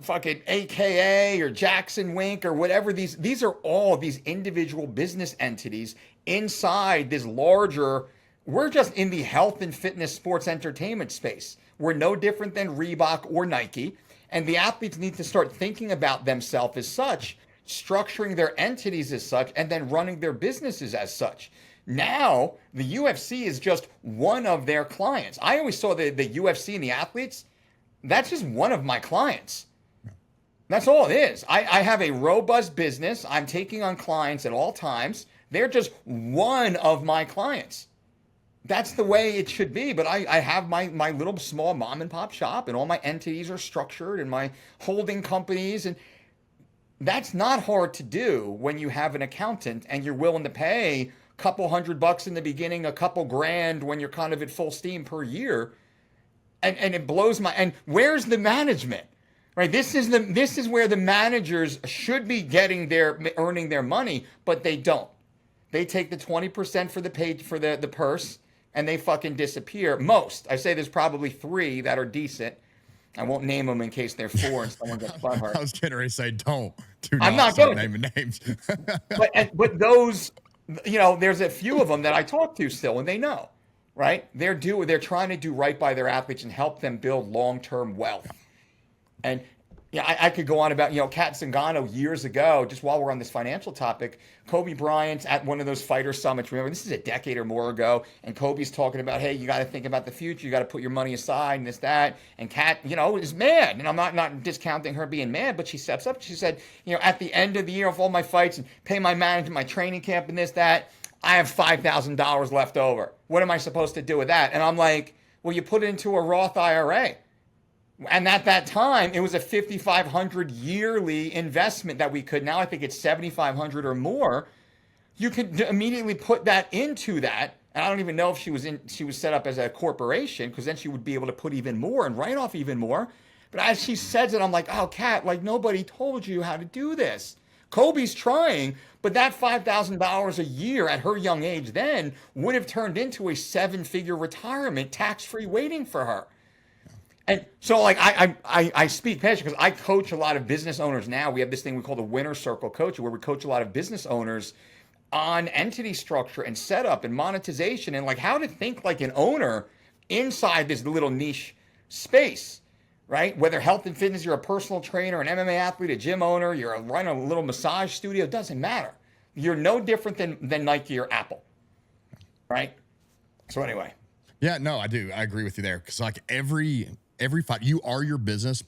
Fucking AKA or Jackson Wink or whatever. These are all these individual business entities inside this larger. We're just in the health and fitness sports entertainment space. We're no different than Reebok or Nike. And the athletes need to start thinking about themselves as such, structuring their entities as such, and then running their businesses as such. Now, the UFC is just one of their clients. I always saw the UFC and the athletes, that's just one of my clients. That's all it is. I have a robust business. I'm taking on clients at all times. They're just one of my clients. That's the way it should be. But I have my little small mom and pop shop and all my entities are structured and my holding companies. And that's not hard to do when you have an accountant and you're willing to pay a couple $100 in the beginning, a couple grand when you're kind of at full steam per year. And it blows and where's the management? Right? This is where the managers should be earning their money, but they don't. They take the 20% for the page for the purse. And they fucking disappear. Most. I say there's probably 3 that are decent. I won't name them in case they're 4 and someone gets butthurt. I was getting ready to say, I'm not going naming names. but those, there's a few of them that I talk to still, and they know, right? They're trying to do right by their athletes and help them build long-term wealth. And I could go on about, Kat Zingano years ago, just while we're on this financial topic, Kobe Bryant's at one of those fighter summits. Remember, this is a decade or more ago. And Kobe's talking about, hey, you got to think about the future. You got to put your money aside and this, that. And Kat, is mad. And I'm not discounting her being mad, but she steps up. She said, at the end of the year of all my fights and pay my management, my training camp and this, that, I have $5,000 left over. What am I supposed to do with that? And I'm like, well, you put it into a Roth IRA. And at that time, it was a $5,500 yearly investment that we could. Now I think it's $7,500 or more. You could immediately put that into that. And I don't even know if she was set up as a corporation, because then she would be able to put even more and write off even more. But as she says it, I'm like, oh, Kat, like nobody told you how to do this. Kobe's trying, but that $5,000 a year at her young age then would have turned into a 7-figure retirement, tax-free, waiting for her. And so, like, I speak passion because I coach a lot of business owners now. We have this thing we call the Winner Circle Coaching, where we coach a lot of business owners. on entity structure and setup and monetization and like how to think like an owner inside this little niche space, right? Whether health and fitness, you're a personal trainer, an MMA athlete, a gym owner, you're running a little massage studio, doesn't matter. You're no different than Nike or Apple, right? So anyway. Yeah, no, I do. I agree with you there. Because like every fight, you are your business.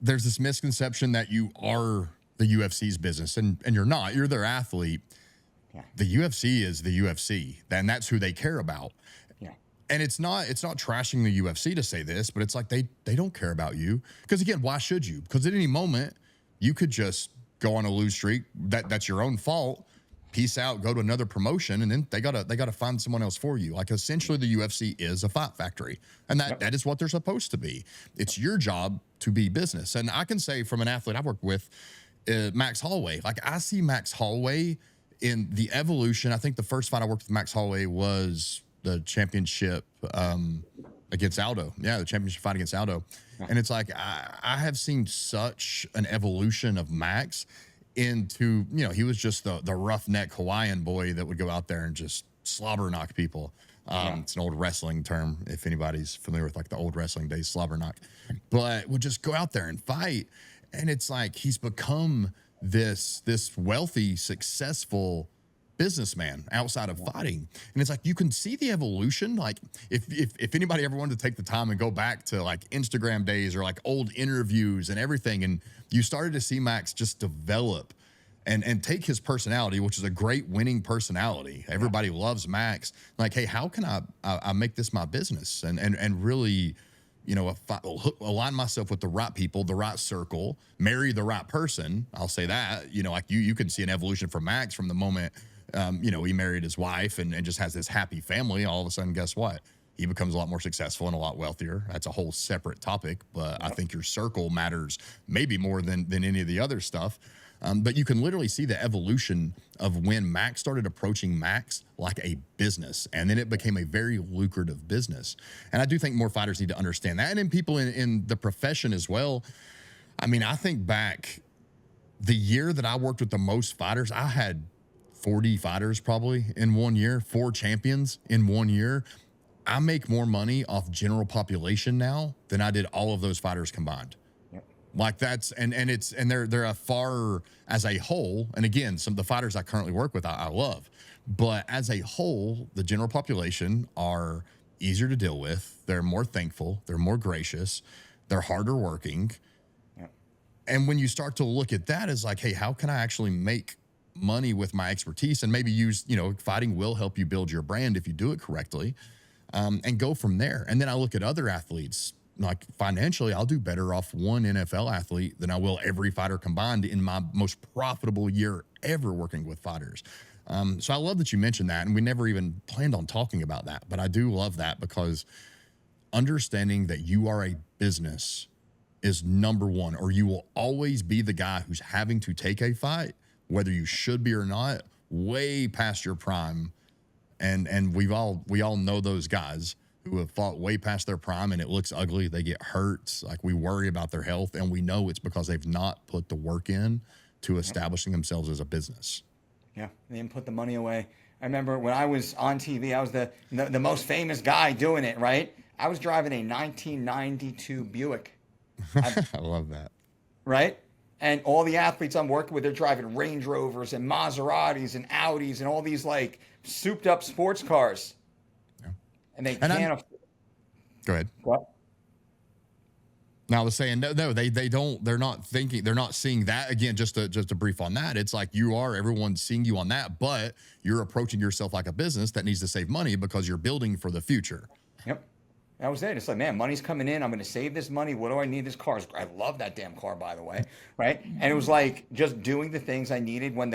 There's this misconception that you are the UFC's business, and you're not. You're their athlete. Yeah. The UFC is the UFC, and that's who they care about. Yeah. And it's not trashing the UFC to say this, but it's like they don't care about you. Because again, why should you? Because at any moment you could just go on a lose streak. That's your own fault. Peace out, go to another promotion, and then they gotta find someone else for you. Like essentially the UFC is a fight factory. And that is what they're supposed to be. It's your job to be business. And I can say from an athlete I've worked with, Max Holloway, like I see Max Holloway in the evolution. I think the first fight I worked with Max Holloway was the championship against Aldo. Yeah, the championship fight against Aldo. And it's like I have seen such an evolution of Max into, he was just the roughneck Hawaiian boy that would go out there and just slobber knock people. It's an old wrestling term, if anybody's familiar with like the old wrestling days, slobber knock. But would just go out there and fight. And it's like he's become this wealthy, successful businessman outside of fighting. And it's like you can see the evolution. Like if anybody ever wanted to take the time and go back to like Instagram days or like old interviews and everything, and you started to see Max just develop and take his personality, which is a great winning personality. Everybody loves Max. Like, hey, how can I make this my business and really, align myself with the right people, the right circle, marry the right person. I'll say that, like you can see an evolution from Max from the moment, he married his wife and just has this happy family. All of a sudden, guess what? He becomes a lot more successful and a lot wealthier. That's a whole separate topic, but I think your circle matters maybe more than any of the other stuff. But you can literally see the evolution of when Max started approaching Max like a business, and then it became a very lucrative business. And I do think more fighters need to understand that, and then people in the profession as well. I mean, I think back the year that I worked with the most fighters, I had 40 fighters probably in 1 year, 4 champions in 1 year. I make more money off general population now than I did all of those fighters combined. Like that's and they're a far as a whole. And again, some of the fighters I currently work with, I love, but as a whole, the general population are easier to deal with. They're more thankful. They're more gracious. They're harder working. And when you start to look at that as like, hey, how can I actually make money with my expertise and maybe use, fighting will help you build your brand if you do it correctly, and go from there. And then I look at other athletes. Like financially, I'll do better off one NFL athlete than I will every fighter combined in my most profitable year ever working with fighters. So I love that you mentioned that, and we never even planned on talking about that, but I do love that because understanding that you are a business is number one, or you will always be the guy who's having to take a fight, whether you should be or not, way past your prime. And we all know those guys who have fought way past their prime and it looks ugly. They get hurt. Like we worry about their health, and we know it's because they've not put the work in to establishing themselves as a business. Yeah, they didn't put the money away. I remember when I was on TV, I was the most famous guy doing it, right? I was driving a 1992 Buick. I love that. Right? And all the athletes I'm working with, they're driving Range Rovers and Maseratis and Audis and all these like souped up sports cars. And they can't afford. Go ahead. What? Now I was saying no, they don't. They're not thinking. They're not seeing that. Again, just a brief on that. It's like everyone's seeing you on that, but you're approaching yourself like a business that needs to save money because you're building for the future. Yep. That was it. It's like, man, money's coming in. I'm going to save this money. What do I need? This car. I love that damn car, by the way. Right. And it was like just doing the things I needed when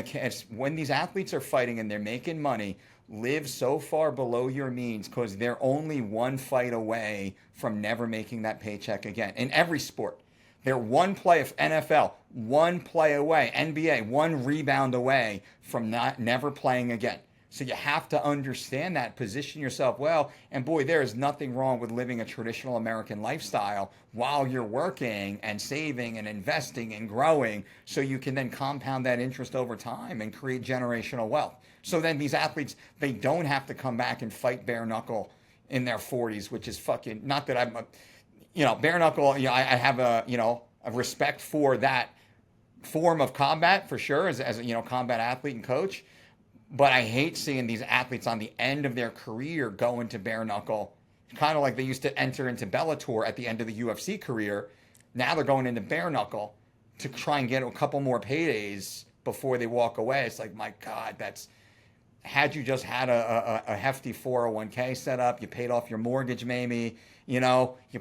these athletes are fighting and they're making money. Live so far below your means because they're only one fight away from never making that paycheck again. In every sport, they're one play of NFL, one play away, NBA, one rebound away from never playing again. So you have to understand that, position yourself well. And boy, there is nothing wrong with living a traditional American lifestyle while you're working and saving and investing and growing, so you can then compound that interest over time and create generational wealth. So then these athletes, they don't have to come back and fight bare knuckle in their 40s, which is fucking, not that I'm, bare knuckle, I have a respect for that form of combat for sure, as a combat athlete and coach. But I hate seeing these athletes on the end of their career go into bare knuckle, kind of like they used to enter into Bellator at the end of the UFC career. Now they're going into bare knuckle to try and get a couple more paydays before they walk away. It's like, my God, had you just had a hefty 401k set up, you paid off your mortgage maybe, you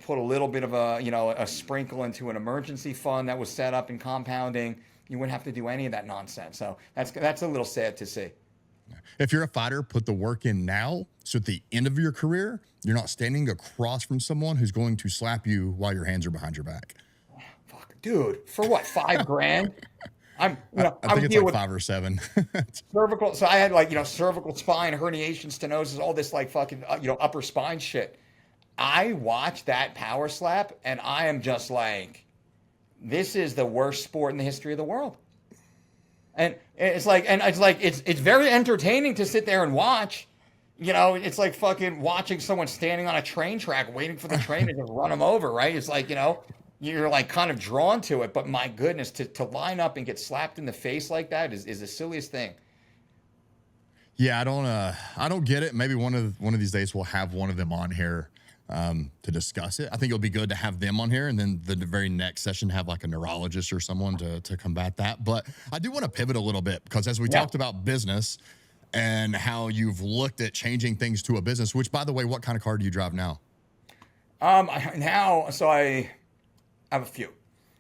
put a little bit of a sprinkle into an emergency fund that was set up in compounding, you wouldn't have to do any of that nonsense. So that's a little sad to see. If you're a fighter, put the work in now, so at the end of your career, you're not standing across from someone who's going to slap you while your hands are behind your back. Fuck, dude, for what, $5,000? I think it's like 5 or 7. Cervical. So I had cervical spine herniation, stenosis, all this fucking upper spine shit. I watched that power slap and I am just like, this is the worst sport in the history of the world. And it's very entertaining to sit there and watch. It's like fucking watching someone standing on a train track waiting for the train to just run them over, right? It's like, you're like kind of drawn to it, but my goodness, to line up and get slapped in the face like that is the silliest thing. Yeah, I don't get it. Maybe one of these days we'll have one of them on here to discuss it. I think it'll be good to have them on here, and then the very next session have like a neurologist or someone to combat that. But I do want to pivot a little bit, because as we talked about business and how you've looked at changing things to a business, which, by the way, what kind of car do you drive now? I have a few,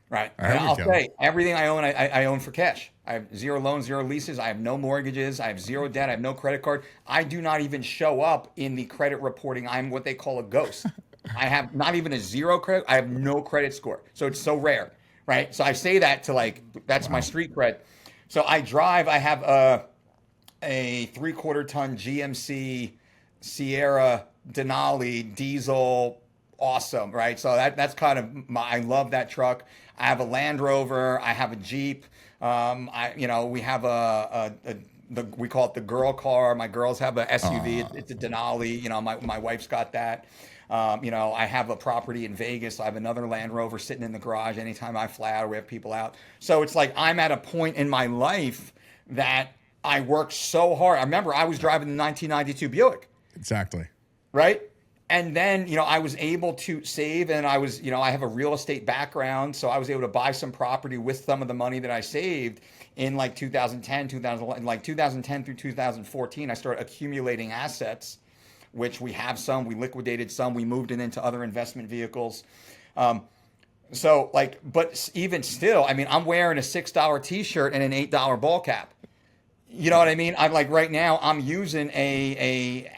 right? I'll say everything I own, I own for cash. I have 0 loans, 0 leases. I have no mortgages. I have 0 debt. I have no credit card. I do not even show up in the credit reporting. I'm what they call a ghost. I have not even a 0 credit. I have no credit score. So it's so rare, right? So I say that to that's my street cred. So I have a 3/4 ton GMC Sierra Denali diesel. Awesome, right? So that's kind of I love that truck. I have a Land Rover. I have a Jeep. We have we call it the girl car. My girls have a SUV. It's a Denali. My wife's got that. I have a property in Vegas. I have another Land Rover sitting in the garage anytime I fly out or we have people out. So it's like I'm at a point in my life that I work so hard. I remember I was driving the 1992 Buick. Exactly. Right? And then, I was able to save, and I was, I have a real estate background. So I was able to buy some property with some of the money that I saved in 2010 through 2014. I started accumulating assets, which we have some, we liquidated some, we moved it into other investment vehicles. But even still, I'm wearing a $6 t-shirt and an $8 ball cap. You know what I mean? I'm right now I'm using a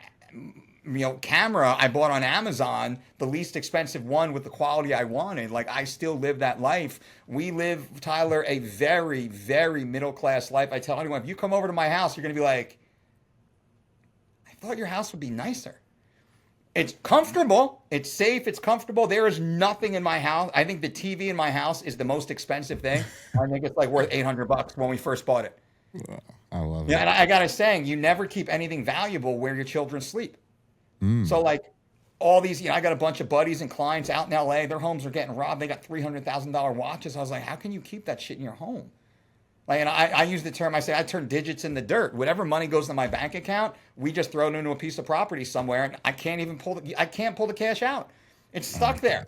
camera I bought on Amazon, the least expensive one with the quality I wanted. I still live that life. We live, Tyler, a very, very middle-class life. I tell anyone, if you come over to my house, you're going to be like, I thought your house would be nicer. It's comfortable. It's safe. It's comfortable. There is nothing in my house. I think the TV in my house is the most expensive thing. I think it's worth $800 when we first bought it. I love it. Yeah, and I got a saying, you never keep anything valuable where your children sleep. So all these, I got a bunch of buddies and clients out in LA, their homes are getting robbed. They got $300,000 watches. I was like, how can you keep that shit in your home? And I use the term, I say, I turn digits in the dirt. Whatever money goes in my bank account, we just throw it into a piece of property somewhere, and I can't even pull the cash out. It's stuck there,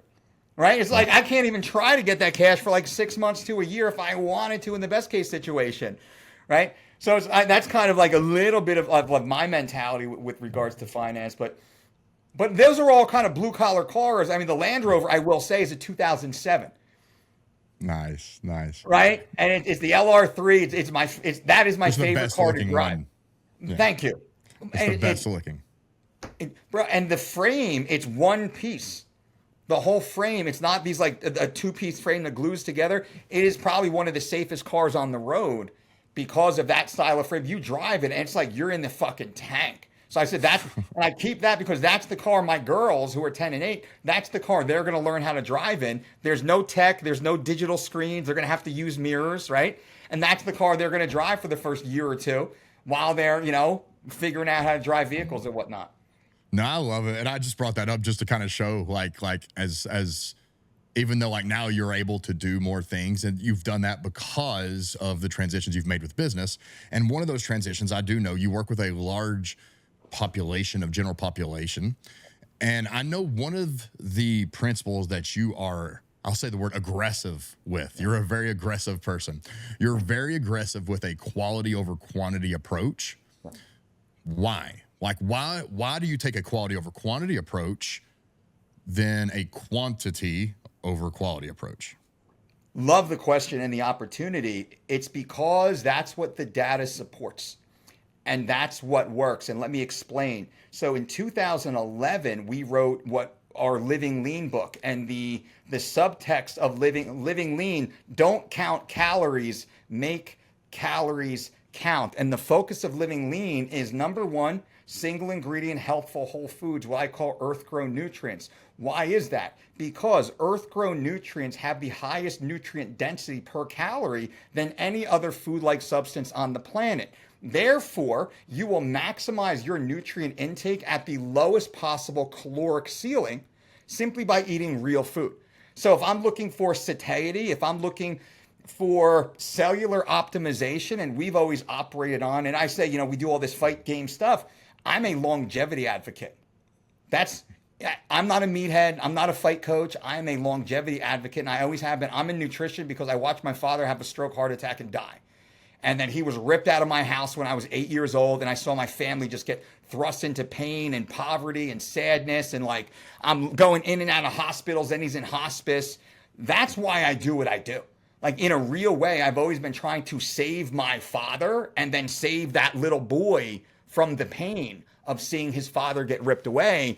right? It's I can't even try to get that cash for 6 months to a year if I wanted to in the best case situation, right? So that's kind of a little bit of my mentality with regards to finance, but those are all kind of blue collar cars. The Land Rover, I will say, is a 2007. Nice. Right, and it's the LR3. That is my favorite car to drive. Yeah. Thank you. It's the best looking. Bro, and the frame, it's one piece. The whole frame, it's not these a 2-piece frame that glues together. It is probably one of the safest cars on the road. because of that style of frame. You drive it and it's like you're in the fucking tank. So I said and I keep that because that's the car my girls who are 10 and 8, that's the car they're going to learn how to drive in. There's no tech, there's no digital screens. They're going to have to use mirrors, right? And that's the car they're going to drive for the first year or two while they're, figuring out how to drive vehicles and whatnot. No, I love it. And I just brought that up just to kind of show like as even though like now you're able to do more things and you've done that because of the transitions you've made with business. And one of those transitions, I do know you work with a large population of general population. And I know one of the principles that you are, I'll say the word aggressive with. You're a very aggressive person. You're very aggressive with a quality over quantity approach. Why? Like why do you take a quality over quantity approach than a quantity over quality approach? Love the question and the opportunity. It's because that's what the data supports. And that's what works. And let me explain. So in 2011, we wrote what our Living Lean book, and the subtext of Living Lean: don't count calories, make calories count. And the focus of Living Lean is number one, single ingredient, healthful whole foods, what I call earth-grown nutrients. Why is that? Because earth-grown nutrients have the highest nutrient density per calorie than any other food-like substance on the planet. Therefore, you will maximize your nutrient intake at the lowest possible caloric ceiling simply by eating real food. So if I'm looking for satiety, if I'm looking for cellular optimization, and we've always operated on, and I say, we do all this fight game stuff, I'm a longevity advocate. I'm not a meathead. I'm not a fight coach. I am a longevity advocate, and I always have been. I'm in nutrition because I watched my father have a stroke, heart attack, and die. And then he was ripped out of my house when I was 8 years old, and I saw my family just get thrust into pain and poverty and sadness, and like I'm going in and out of hospitals, and he's in hospice. That's why I do what I do. Like in a real way, I've always been trying to save my father and then save that little boy from the pain of seeing his father get ripped away.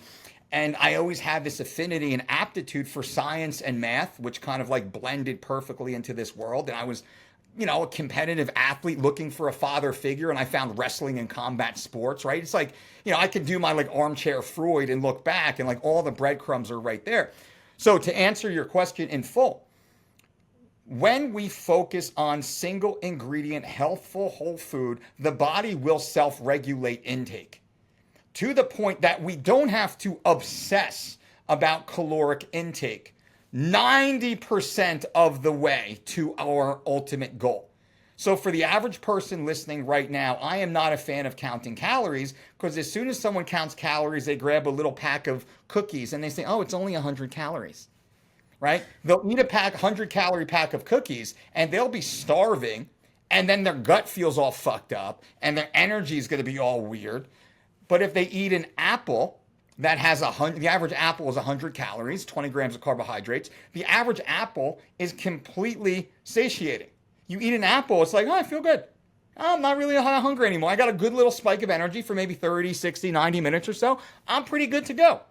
And I always had this affinity and aptitude for science and math, which kind of like blended perfectly into this world. And I was, a competitive athlete looking for a father figure, and I found wrestling and combat sports, right? It's like, I could do my like armchair Freud and look back and like all the breadcrumbs are right there. So to answer your question in full, when we focus on single ingredient, healthful whole food, the body will self-regulate intake to the point that we don't have to obsess about caloric intake 90% of the way to our ultimate goal. So for the average person listening right now, I am not a fan of counting calories, because as soon as someone counts calories, they grab a little pack of cookies and they say, oh, it's only 100 calories, right? They'll eat a 100-calorie pack of cookies and they'll be starving, and then their gut feels all fucked up and their energy is going to be all weird. But if they eat an apple that has the average apple is 100 calories, 20 grams of carbohydrates, the average apple is completely satiating. You eat an apple, it's like, oh, I feel good. I'm not really hungry anymore. I got a good little spike of energy for maybe 30, 60, 90 minutes or so. I'm pretty good to go.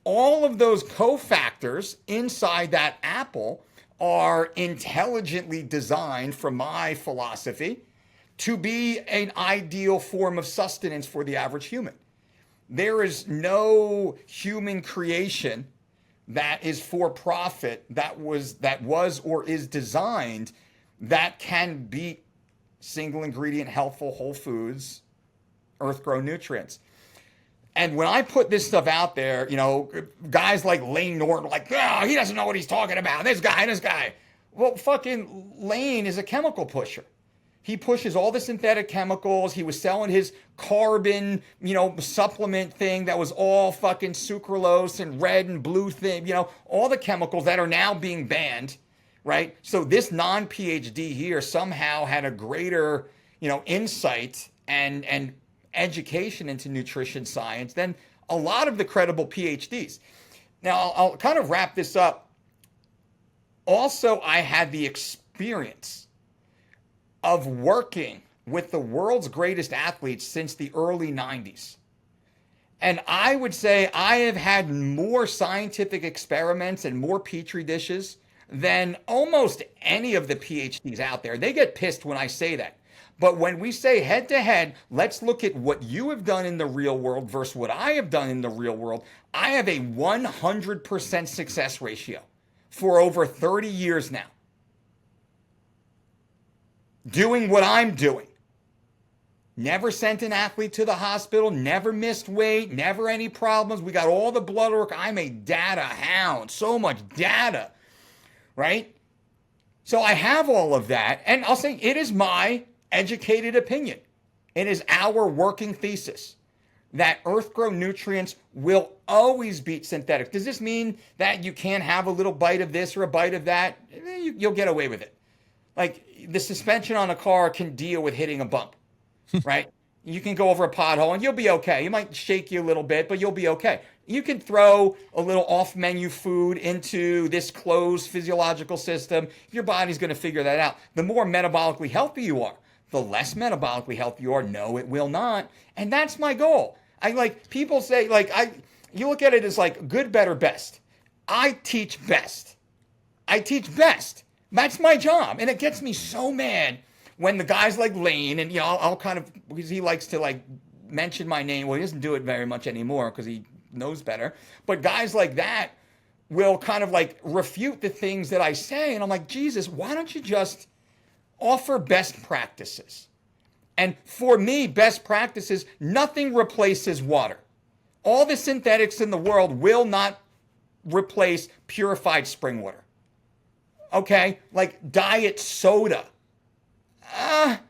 All of those cofactors inside that apple are intelligently designed, from my philosophy, to be an ideal form of sustenance for the average human. There is no human creation that is for profit, that was or is designed, that can beat single ingredient, healthful whole foods, earth-grown nutrients. And when I put this stuff out there, guys like Lane Norton are like, oh, he doesn't know what he's talking about. This guy. Well, fucking Lane is a chemical pusher. He pushes all the synthetic chemicals. He was selling his carbon, supplement thing that was all fucking sucralose and red and blue thing, all the chemicals that are now being banned, right? So this non-PhD here somehow had a greater, insight and education into nutrition science than a lot of the credible PhDs. Now, I'll kind of wrap this up. Also, I had the experience of working with the world's greatest athletes since the early 90s. And I would say I have had more scientific experiments and more petri dishes than almost any of the PhDs out there. They get pissed when I say that. But when we say head to head, let's look at what you have done in the real world versus what I have done in the real world. I have a 100% success ratio for over 30 years now, doing what I'm doing. Never sent an athlete to the hospital, never missed weight, never any problems. We got all the blood work. I'm a data hound, so much data, right? So I have all of that, and I'll say it is my educated opinion. It is our working thesis that earth-grown nutrients will always beat synthetics. Does this mean that you can't have a little bite of this or a bite of that? You'll get away with it. Like the suspension on a car can deal with hitting a bump, right? You can go over a pothole and you'll be okay. You might shake you a little bit, but you'll be okay. You can throw a little off-menu food into this closed physiological system. Your body's going to figure that out. The more metabolically healthy you are, the less metabolically healthy you are. No, it will not. And that's my goal. People say, you look at it as like good, better, best. I teach best. I teach best. That's my job. And it gets me so mad when the guys like Lane, and I'll kind of, because he likes to like mention my name. Well, he doesn't do it very much anymore because he knows better. But guys like that will kind of like refute the things that I say. And I'm like, Jesus, why don't you just offer best practices? And for me, best practices, nothing replaces water. All the synthetics in the world will not replace purified spring water. Okay? Like diet soda. Diet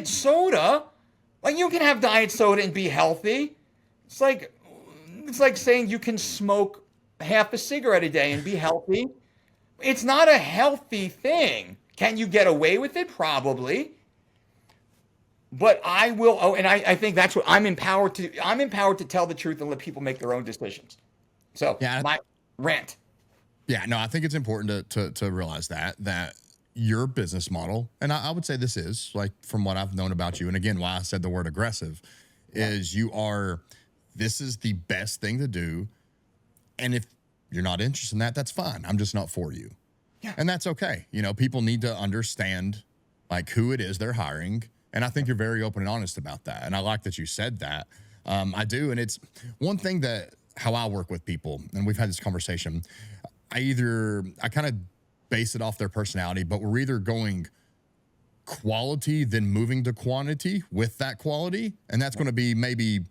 soda. Like you can have diet soda and be healthy. It's like saying you can smoke half a cigarette a day and be healthy. It's not a healthy thing. Can you get away with it? Probably. But I will, and I think that's what I'm empowered to. I'm empowered to tell the truth and let people make their own decisions. So my rant. Yeah, no, I think it's important to realize that your business model, and I would say this is, like, from what I've known about you, and again, why I said the word aggressive, is this is the best thing to do. And if you're not interested in that, that's fine. I'm just not for you. Yeah. And that's okay. People need to understand like who it is they're hiring. And I think you're very open and honest about that. And I like that you said that. I do. And it's one thing that how I work with people, and we've had this conversation, I kind of base it off their personality, but we're either going quality, then moving to quantity with that quality. And that's going to be maybe,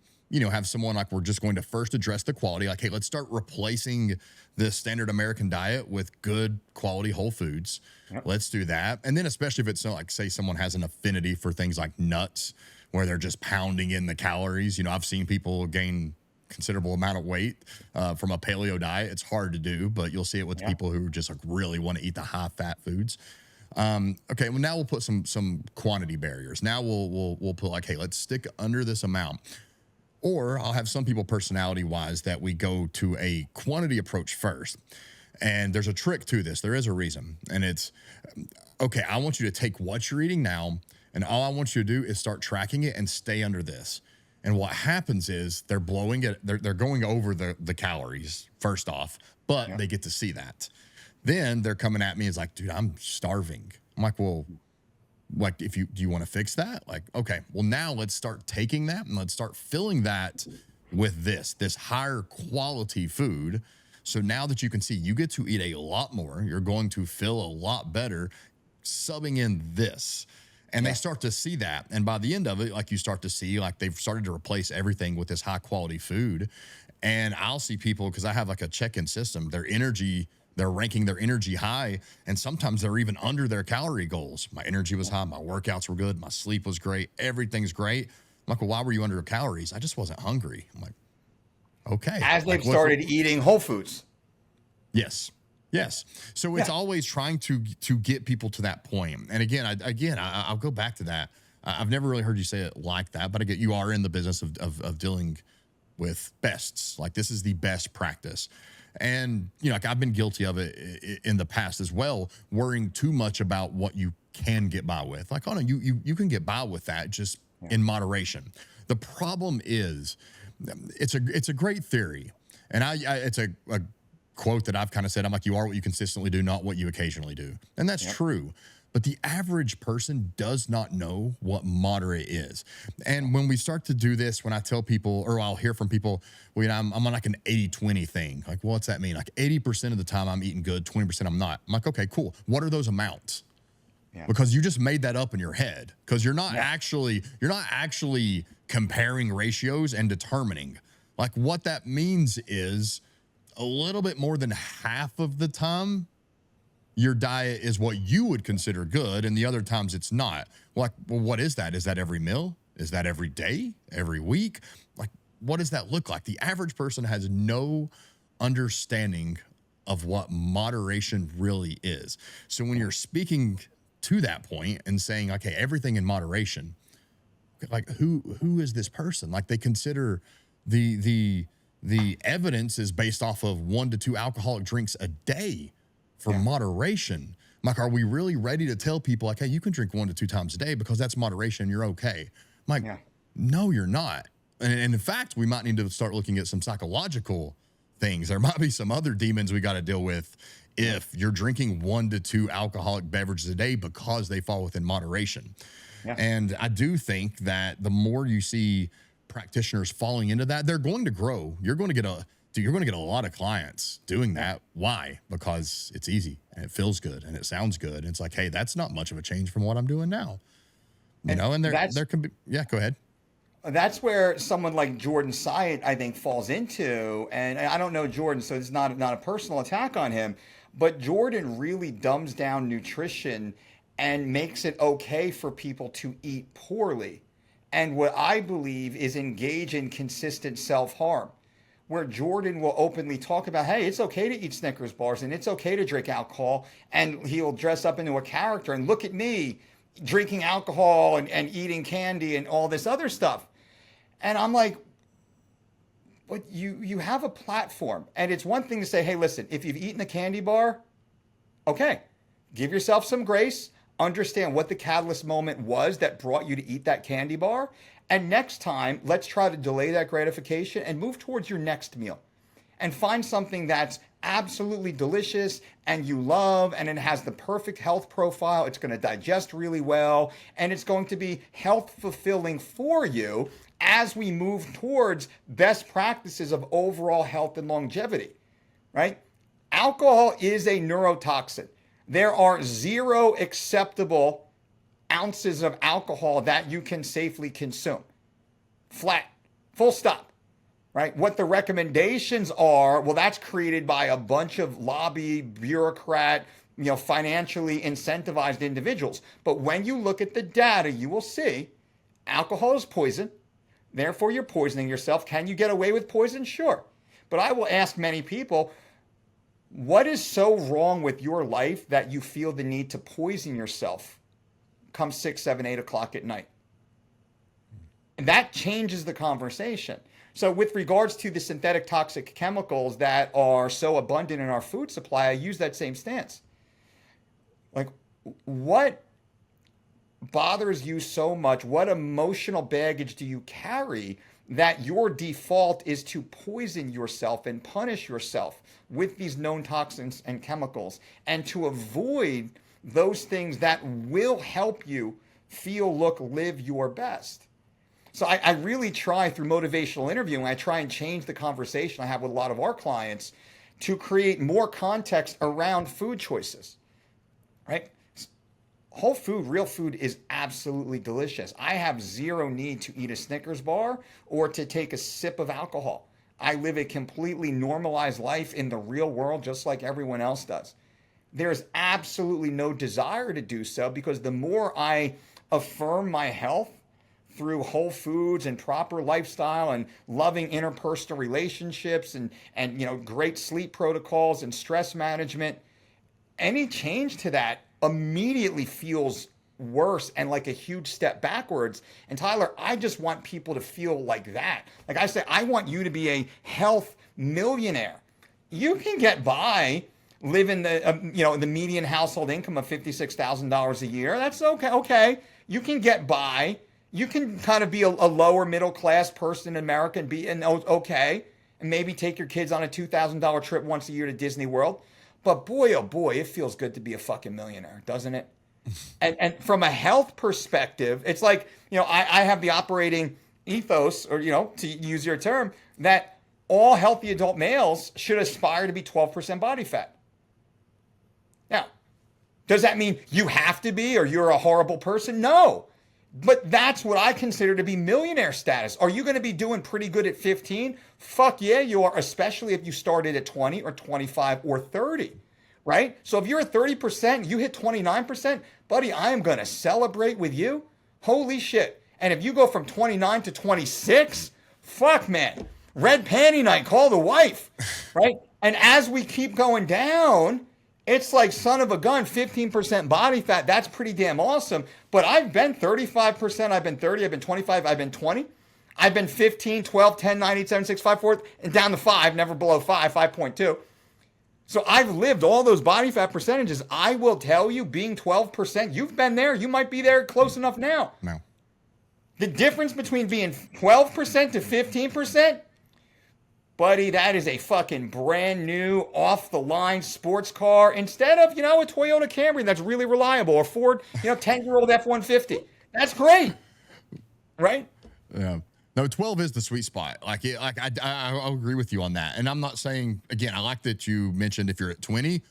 have someone like we're just going to first address the quality. Like, hey, let's start replacing the standard American diet with good quality whole foods. Yep. Let's do that. And then especially if it's like, say someone has an affinity for things like nuts, where they're just pounding in the calories. I've seen people gain considerable amount of weight from a paleo diet. It's hard to do, but you'll see it with people who just like really want to eat the high fat foods. Okay, well now we'll put some quantity barriers. Now we'll put like, hey, let's stick under this amount. Or I'll have some people personality wise that we go to a quantity approach first. And there's a trick to this. There is a reason. And it's, okay, I want you to take what you're eating now, and all I want you to do is start tracking it and stay under this. And what happens is they're blowing it, they're going over the calories first off, but they get to see that. Then they're coming at me as like, dude, I'm starving. I'm like, well, like, do you want to fix that? Like, okay, well now let's start taking that and let's start filling that with this higher quality food. So now that you can see you get to eat a lot more, you're going to feel a lot better subbing in this. And they start to see that. And by the end of it, like you start to see, like they've started to replace everything with this high quality food. And I'll see people, because I have like a check-in system, they're ranking their energy high. And sometimes they're even under their calorie goals. My energy was high. My workouts were good. My sleep was great. Everything's great. I'm like, well, why were you under your calories? I just wasn't hungry. I'm like, okay. As they've started eating whole foods. Yes. So it's always trying to get people to that point. And again, I'll go back to that. I've never really heard you say it like that, but again, you are in the business of dealing with bests. Like, this is the best practice. And, like, I've been guilty of it in the past as well, worrying too much about what you can get by with. Like, oh no, you can get by with that just in moderation. The problem is, it's a great theory. And it's a quote that I've kind of said. I'm like, you are what you consistently do, not what you occasionally do. And that's true. but the average person does not know what moderate is. And when we start to do this, when I tell people, or I'll hear from people, well, you know, I'm on like an 80-20 thing. Like, well, what's that mean? Like 80% of the time I'm eating good, 20% I'm not. I'm like, okay, cool. What are those amounts? Because you just made that up in your head, because you're not actually comparing ratios and determining. Like, what that means is a little bit more than half of the time your diet is what you would consider good, and the other times it's not. Like, well, what is that? Is that every meal? Is that every day? Every week? Like, what does that look like? The average person has no understanding of what moderation really is. So when you're speaking to that point and saying, okay, everything in moderation, like who is this person? Like, they consider the evidence is based off of 1 to 2 alcoholic drinks a day for moderation. Like, are we really ready to tell people, like, hey, you can drink 1 to 2 times a day because that's moderation, you're okay? I'm like, no, you're not. And in fact, we might need to start looking at some psychological things. There might be some other demons we got to deal with if you're drinking 1 to 2 alcoholic beverages a day because they fall within moderation. And I do think that the more you see practitioners falling into that, they're going to grow. You're going to get a lot of clients doing that. Why? Because it's easy and it feels good and it sounds good. And it's like, hey, that's not much of a change from what I'm doing now. You know, and there can be, go ahead. That's where someone like Jordan Syatt, I think, falls into. And I don't know Jordan, so it's not a personal attack on him. But Jordan really dumbs down nutrition and makes it okay for people to eat poorly. And what I believe is engage in consistent self-harm, where Jordan will openly talk about, hey, it's okay to eat Snickers bars and it's okay to drink alcohol. And he'll dress up into a character and look at me drinking alcohol and eating candy and all this other stuff. And I'm like, but you have a platform. And it's one thing to say, hey, listen, if you've eaten a candy bar, okay, give yourself some grace. Understand what the catalyst moment was that brought you to eat that candy bar. And next time, let's try to delay that gratification and move towards your next meal. And find something that's absolutely delicious and you love, and it has the perfect health profile. It's going to digest really well, and it's going to be health fulfilling for you as we move towards best practices of overall health and longevity, right? Alcohol is a neurotoxin. There are 0 acceptable ounces of alcohol that you can safely consume. Flat, full stop, right? What the recommendations are, well, that's created by a bunch of lobby, bureaucrat, financially incentivized individuals. But when you look at the data, you will see alcohol is poison. Therefore, you're poisoning yourself. Can you get away with poison? Sure. But I will ask many people, what is so wrong with your life that you feel the need to poison yourself come 6, 7, 8 o'clock at night? And that changes the conversation. So with regards to the synthetic toxic chemicals that are so abundant in our food supply, I use that same stance. Like, what bothers you so much? What emotional baggage do you carry that your default is to poison yourself and punish yourself with these known toxins and chemicals, and to avoid those things that will help you feel, look, live your best? So I really try through motivational interviewing, I try and change the conversation I have with a lot of our clients to create more context around food choices, right? Whole food, real food is absolutely delicious. I have 0 need to eat a Snickers bar or to take a sip of alcohol. I live a completely normalized life in the real world just like everyone else does. There's absolutely no desire to do so, because the more I affirm my health through whole foods and proper lifestyle and loving interpersonal relationships and great sleep protocols and stress management, any change to that immediately feels worse and like a huge step backwards. And Tyler, I just want people to feel like that. Like I say, I want you to be a health millionaire. You can get by living the median household income of $56,000 a year. That's okay. Okay, you can get by. You can kind of be a lower middle class person in America and be okay, and maybe take your kids on a $2,000 trip once a year to Disney World. But boy, oh boy, it feels good to be a fucking millionaire, doesn't it? And from a health perspective, it's like, I have the operating ethos, or, to use your term, that all healthy adult males should aspire to be 12% body fat. Now, does that mean you have to be or you're a horrible person? No. But that's what I consider to be millionaire status. Are you going to be doing pretty good at 15? Fuck yeah, you are, especially if you started at 20 or 25 or 30, right? So if you're at 30%, you hit 29%, buddy, I am going to celebrate with you. Holy shit. And if you go from 29 to 26, fuck, man. Red panty night, call the wife, right? And as we keep going down, it's like, son of a gun, 15% body fat. That's pretty damn awesome. But I've been 35%. I've been 30. I've been 25. I've been 20. I've been 15, 12, 10, 9, 8, 7, 6, 5, 4, and down to 5, never below 5, 5.2. So I've lived all those body fat percentages. I will tell you, being 12%, you've been there. You might be there close enough now. No. The difference between being 12% to 15%, buddy, that is a fucking brand new off-the-line sports car instead of, a Toyota Camry that's really reliable, or Ford, 10-year-old F-150. That's great, right? Yeah. No, 12 is the sweet spot. I'll agree with you on that. And I'm not saying, again, I like that you mentioned if you're at 20,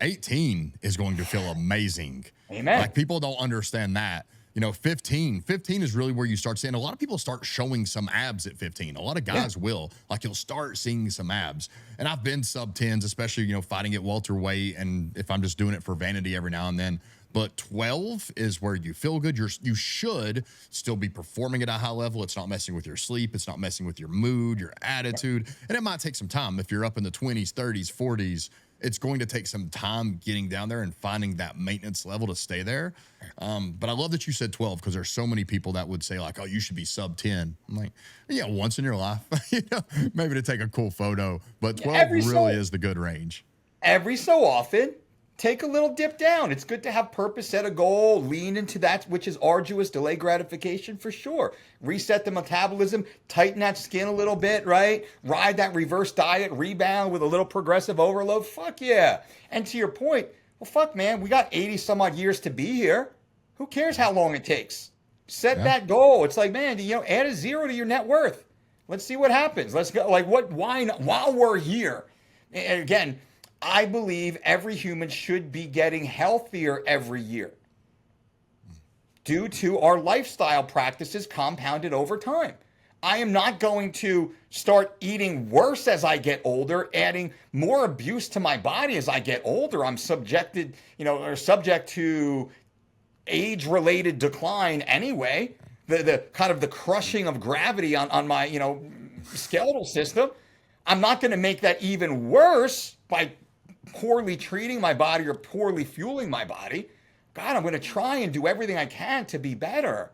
18 is going to feel amazing. Amen. Like, people don't understand that. 15 is really where you start seeing, a lot of people start showing some abs at 15. A lot of guys will, like, you'll start seeing some abs. And I've been sub 10s, especially, fighting at welterweight. And if I'm just doing it for vanity every now and then, but 12 is where you feel good. You should still be performing at a high level. It's not messing with your sleep. It's not messing with your mood, your attitude. And it might take some time. If you're up in the 20s, 30s, 40s, it's going to take some time getting down there and finding that maintenance level to stay there. But I love that you said 12, because there's so many people that would say, like, oh, you should be sub 10. I'm like, yeah, once in your life, maybe to take a cool photo, but 12 really is the good range. Every so often, take a little dip down. It's good to have purpose, set a goal, lean into that which is arduous, delay gratification for sure. Reset the metabolism, tighten that skin a little bit, right? Ride that reverse diet, rebound with a little progressive overload. Fuck yeah. And to your point, well, fuck, man, we got 80 some odd years to be here. Who cares how long it takes? Set that goal. It's like, man, add a 0 to your net worth. Let's see what happens. Let's go. Like, why not? While we're here, and again, I believe every human should be getting healthier every year due to our lifestyle practices compounded over time. I am not going to start eating worse as I get older, adding more abuse to my body as I get older. I'm subject to age-related decline anyway. The kind of the crushing of gravity on my, skeletal system. I'm not going to make that even worse by poorly treating my body or poorly fueling my body. God, I'm going to try and do everything I can to be better,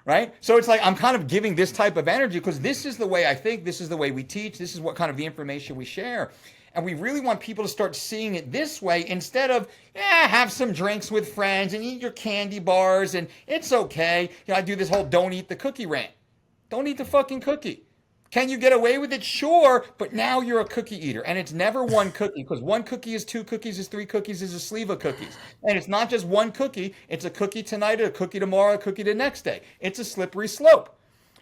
right? So it's like, I'm kind of giving this type of energy because this is the way I think, this is the way we teach, this is what kind of the information we share. And we really want people to start seeing it this way instead of, have some drinks with friends and eat your candy bars and it's okay. I do this whole don't eat the cookie rant. Don't eat the fucking cookie. Can you get away with it? Sure, but now you're a cookie eater. And it's never one cookie, because one cookie is 2 cookies, is 3 cookies, is a sleeve of cookies. And it's not just one cookie. It's a cookie tonight, a cookie tomorrow, a cookie the next day. It's a slippery slope,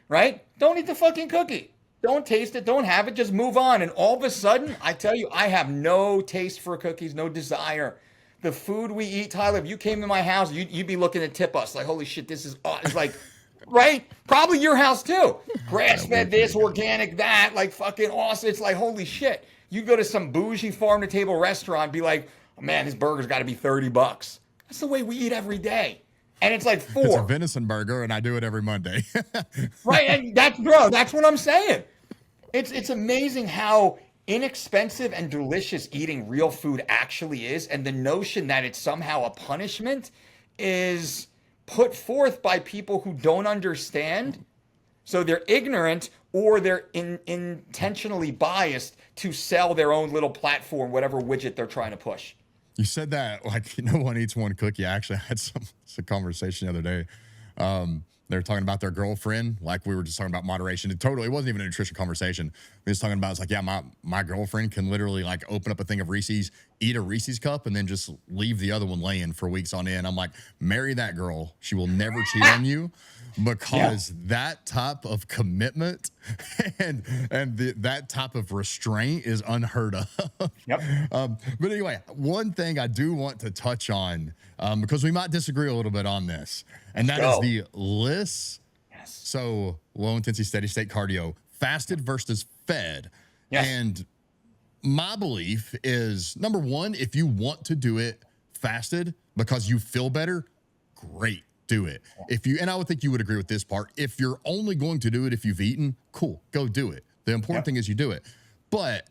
right? Don't eat the fucking cookie. Don't taste it. Don't have it. Just move on. And all of a sudden, I tell you, I have no taste for cookies, no desire. The food we eat, Tyler, if you came to my house, you'd be looking to tip us. Like, holy shit, this is awesome. It's like... Right? Probably your house too. Grass-fed this, organic that, like fucking awesome. It's like, holy shit. You go to some bougie farm-to-table restaurant and be like, oh, man, this burger's got to be $30. That's the way we eat every day. And it's like 4. It's a venison burger, and I do it every Monday. Right? And that's what I'm saying. It's amazing how inexpensive and delicious eating real food actually is. And the notion that it's somehow a punishment is... put forth by people who don't understand. So they're ignorant or they're intentionally biased to sell their own little platform, whatever widget they're trying to push. You said that like no one eats one cookie. I actually had some conversation the other day. They're talking about their girlfriend, like we were just talking about moderation. It wasn't even a nutrition conversation. We were just talking about, it's like, yeah, my girlfriend can literally like open up a thing of Reese's, eat a Reese's cup, and then just leave the other one laying for weeks on end. I'm like, marry that girl. She will never cheat on you, because that type of commitment and that type of restraint is unheard of. Yep. But anyway, one thing I do want to touch on, because we might disagree a little bit on this, and that is the LISS. Yes. So low intensity, steady state cardio, fasted versus fed. Yes. And my belief is, number one, if you want to do it fasted because you feel better, great, do it. And I would think you would agree with this part. If you're only going to do it if you've eaten, cool, go do it. The important thing is you do it. But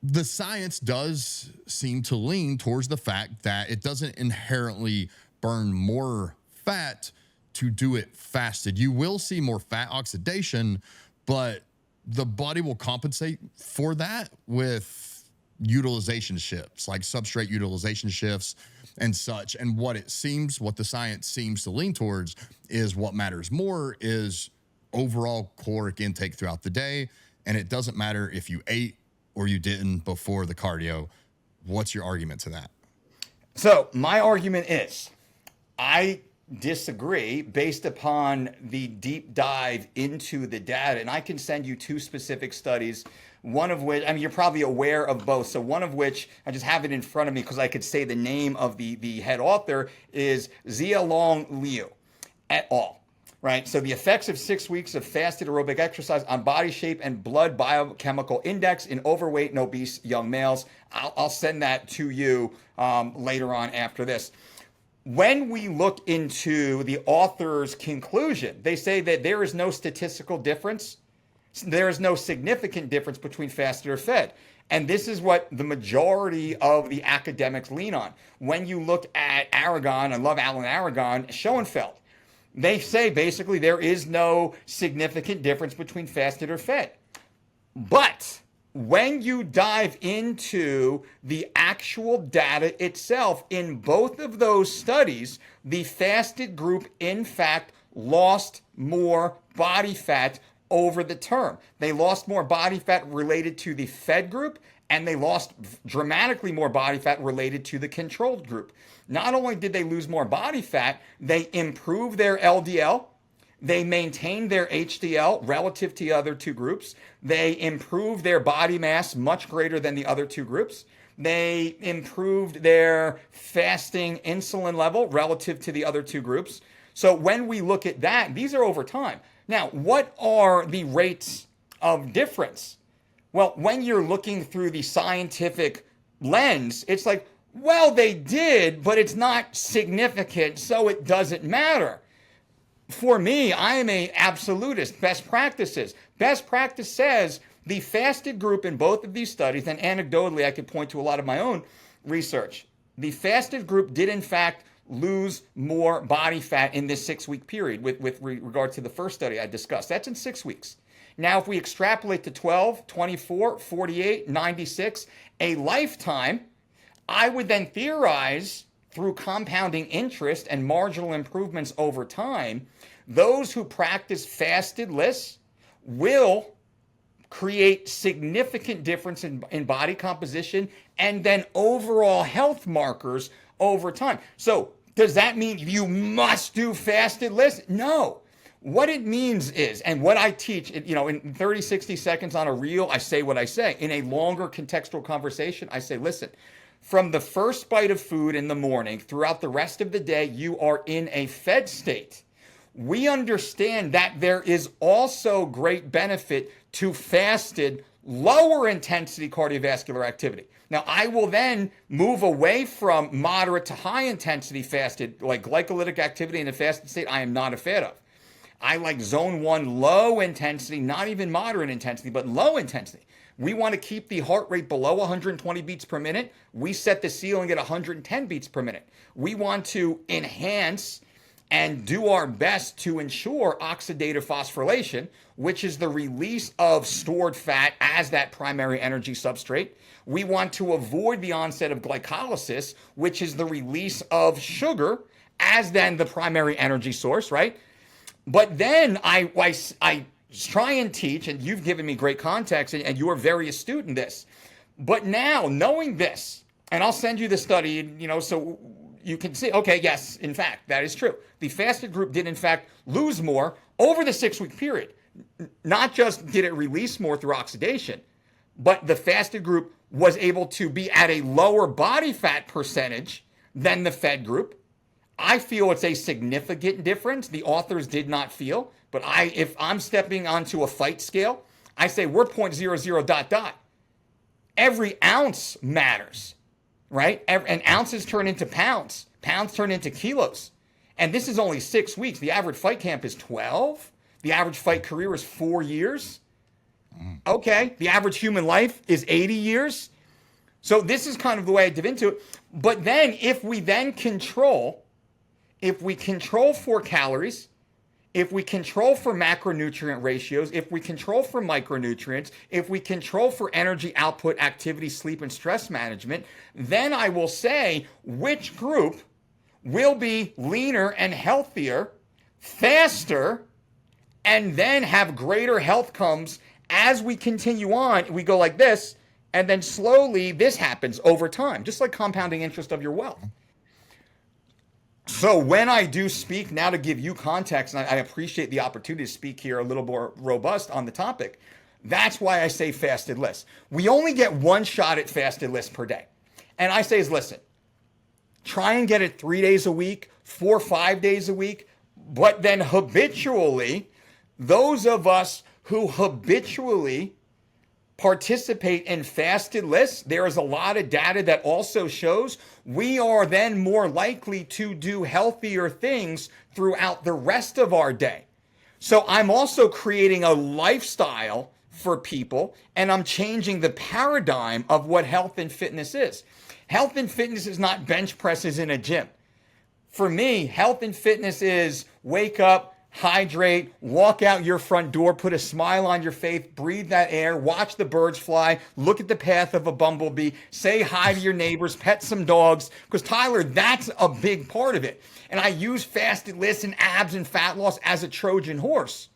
the science does seem to lean towards the fact that it doesn't inherently burn more fat to do it fasted. You will see more fat oxidation, but the body will compensate for that with utilization shifts, like substrate utilization shifts and such. And what the science seems to lean towards is what matters more is overall caloric intake throughout the day. And it doesn't matter if you ate or you didn't before the cardio. What's your argument to that? So my argument is, I disagree based upon the deep dive into the data. And I can send you two specific studies, one of which, I mean, you're probably aware of both. So one of which, I just have it in front of me because I could say the name of the head author, is Zia Long Liu et al. Right? So the effects of 6 weeks of fasted aerobic exercise on body shape and blood biochemical index in overweight and obese young males. I'll send that to you later on after this. When we look into the author's conclusion, they say that there is no statistical difference. There is no significant difference between fasted or fed. And this is what the majority of the academics lean on. When you look at Aragon, I love Alan Aragon, Schoenfeld, they say basically there is no significant difference between fasted or fed. But when you dive into the actual data itself, in both of those studies, the fasted group, in fact, lost more body fat over the term. They lost more body fat related to the fed group, and they lost dramatically more body fat related to the controlled group. Not only did they lose more body fat, they improved their LDL. They maintained their HDL relative to the other two groups. They improved their body mass much greater than the other two groups. They improved their fasting insulin level relative to the other two groups. So when we look at that, these are over time. Now, what are the rates of difference? Well, when you're looking through the scientific lens, it's like, well, they did, but it's not significant, so it doesn't matter. For me, I am an absolutist. Best practices. Best practice says the fasted group in both of these studies, and anecdotally, I could point to a lot of my own research. The fasted group did, in fact, lose more body fat in this 6-week period with regard to the first study I discussed. That's in 6 weeks. Now, if we extrapolate to 12, 24, 48, 96, a lifetime, I would then theorize through compounding interest and marginal improvements over time, those who practice fasted lists will create significant difference in body composition and then overall health markers over time. So does that mean you must do fasted lists? No. What it means is, and what I teach, in 30, 60 seconds on a reel, I say what I say. In a longer contextual conversation, I say, listen, from the first bite of food in the morning throughout the rest of the day, you are in a fed state. We understand that there is also great benefit to fasted, lower intensity cardiovascular activity. Now, I will then move away from moderate to high intensity fasted, like glycolytic activity in a fasted state, I am not a fan of. I like zone 1 low intensity, not even moderate intensity, but low intensity. We want to keep the heart rate below 120 beats per minute. We set the ceiling at 110 beats per minute. We want to enhance and do our best to ensure oxidative phosphorylation, which is the release of stored fat as that primary energy substrate. We want to avoid the onset of glycolysis, which is the release of sugar as then the primary energy source, right? But then I try and teach, and you've given me great context, and you are very astute in this. But now, knowing this, and I'll send you the study, so you can see, okay, yes, in fact, that is true. The fasted group did, in fact, lose more over the 6-week period. Not just did it release more through oxidation, but the fasted group was able to be at a lower body fat percentage than the fed group. I feel it's a significant difference. The authors did not feel, but if I'm stepping onto a fight scale, I say we're 0.00 dot dot. Every ounce matters, right? And ounces turn into pounds. Pounds turn into kilos. And this is only 6 weeks. The average fight camp is 12. The average fight career is 4 years. Okay. The average human life is 80 years. So this is kind of the way I dive into it. But then if we control for calories, if we control for macronutrient ratios, if we control for micronutrients, if we control for energy output, activity, sleep, and stress management, then I will say which group will be leaner and healthier, faster, and then have greater health comes as we continue on. We go like this, and then slowly this happens over time, just like compounding interest of your wealth. So when I do speak, now to give you context, and I appreciate the opportunity to speak here a little more robust on the topic, that's why I say fasted list. We only get one shot at fasted list per day. And I say is, listen, try and get it 3 days a week, 4 or 5 days a week, but then habitually, those of us who habitually participate in fasted lists, there is a lot of data that also shows we are then more likely to do healthier things throughout the rest of our day. So I'm also creating a lifestyle for people, and I'm changing the paradigm of what health and fitness is. Health and fitness is not bench presses in a gym. For me, health and fitness is wake up, hydrate, walk out your front door, put a smile on your face, breathe that air, watch the birds fly, look at the path of a bumblebee, say hi to your neighbors, pet some dogs. Because Tyler, that's a big part of it. And I use fasted lists and abs and fat loss as a Trojan horse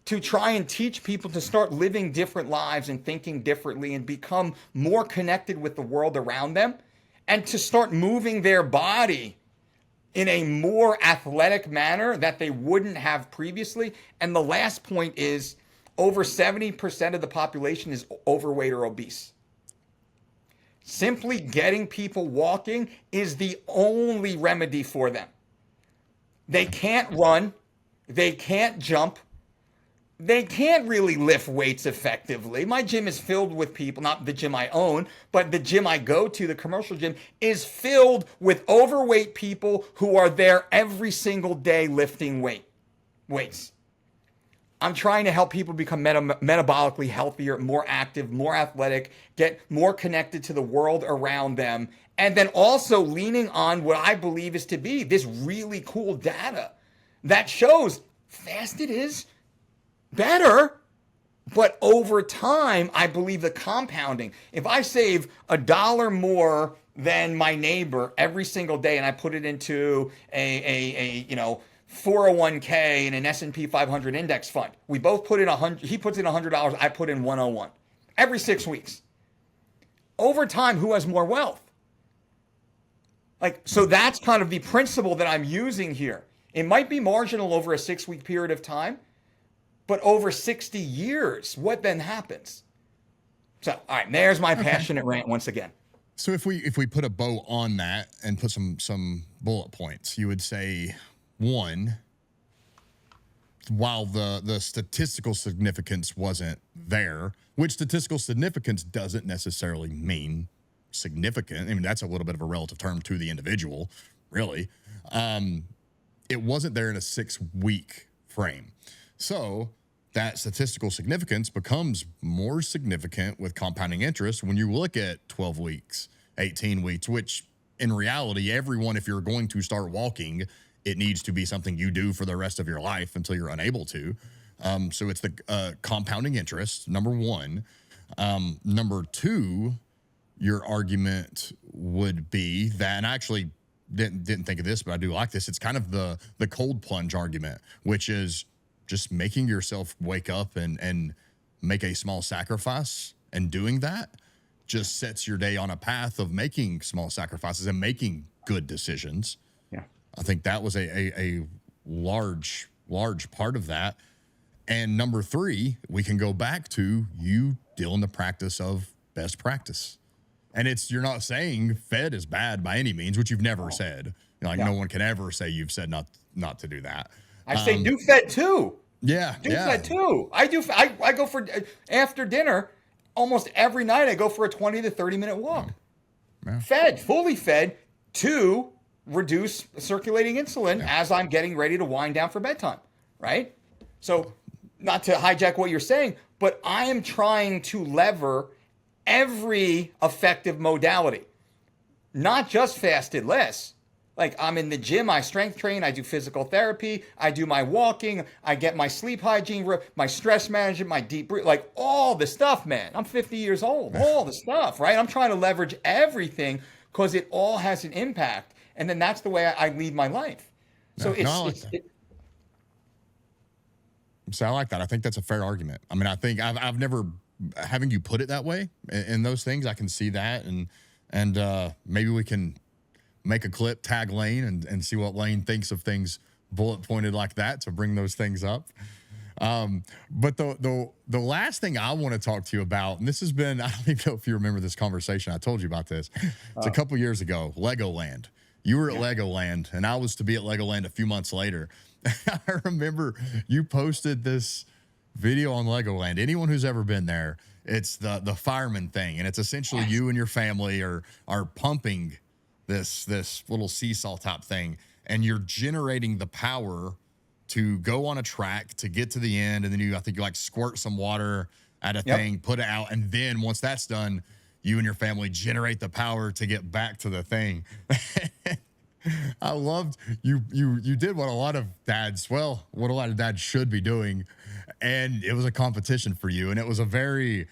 to try and teach people to start living different lives and thinking differently and become more connected with the world around them, and to start moving their body in a more athletic manner that they wouldn't have previously. And the last point is over 70% of the population is overweight or obese. Simply getting people walking is the only remedy for them. They can't run. They can't jump. They can't really lift weights effectively. My gym is filled with people, not the gym I own, but the gym I go to, the commercial gym, is filled with overweight people who are there every single day lifting weights. I'm trying to help people become metabolically healthier, more active, more athletic, get more connected to the world around them, and then also leaning on what I believe is to be this really cool data that shows fasted is better, but over time, I believe the compounding. If I save $1 more than my neighbor every single day, and I put it into a 401k and an S&P 500 index fund, we both put in $100. He puts in $100. I put in 101 every 6 weeks. Over time, who has more wealth? So that's kind of the principle that I'm using here. It might be marginal over a 6-week period of time, but over 60 years, what then happens? So, all right, there's my passionate rant once again. So if we put a bow on that and put some bullet points, you would say, one, while the statistical significance wasn't there, which statistical significance doesn't necessarily mean significant. I mean, that's a little bit of a relative term to the individual, really. It wasn't there in a 6-week frame. So that statistical significance becomes more significant with compounding interest when you look at 12 weeks, 18 weeks, which in reality, everyone, if you're going to start walking, it needs to be something you do for the rest of your life until you're unable to. So it's the compounding interest, number one. Number two, your argument would be that, and I actually didn't think of this, but I do like this. It's kind of the cold plunge argument, which is just making yourself wake up and make a small sacrifice, and doing that just sets your day on a path of making small sacrifices and making good decisions. Yeah. I think that was a large part of that. And number 3, we can go back to you dealing the practice of best practice. And you're not saying fed is bad by any means, which you've never said. No one can ever say you've said not to do that. I say do fed too. Yeah. Do fed too. I do. I go for after dinner almost every night. I go for a 20 to 30-minute walk. Yeah. Fed, fully fed, to reduce circulating insulin as I'm getting ready to wind down for bedtime. Right. So, not to hijack what you're saying, but I am trying to lever every effective modality, not just fasted less. Like, I'm in the gym, I strength train, I do physical therapy, I do my walking, I get my sleep hygiene, my stress management, my deep breathing, like all the stuff, man. I'm 50 years old, all the stuff, right? I'm trying to leverage everything because it all has an impact. And then that's the way I lead my life. So So I like that. I think that's a fair argument. I mean, I think I've never, having you put it that way in those things, I can see that. And maybe we can make a clip, tag Lane, and see what Lane thinks of things bullet pointed like that to bring those things up. But the last thing I want to talk to you about, and this has been, I don't even know if you remember this conversation. I told you about this. It's a couple years ago, Legoland. You were at Legoland, and I was to be at Legoland a few months later. I remember you posted this video on Legoland. Anyone who's ever been there, it's the fireman thing, and it's essentially you and your family are pumping this little seesaw top thing, and you're generating the power to go on a track to get to the end, and then I think you like squirt some water at a thing, put it out, and then once that's done, you and your family generate the power to get back to the thing. I loved you did what a lot of dads should be doing, and it was a competition for you, and it was a very,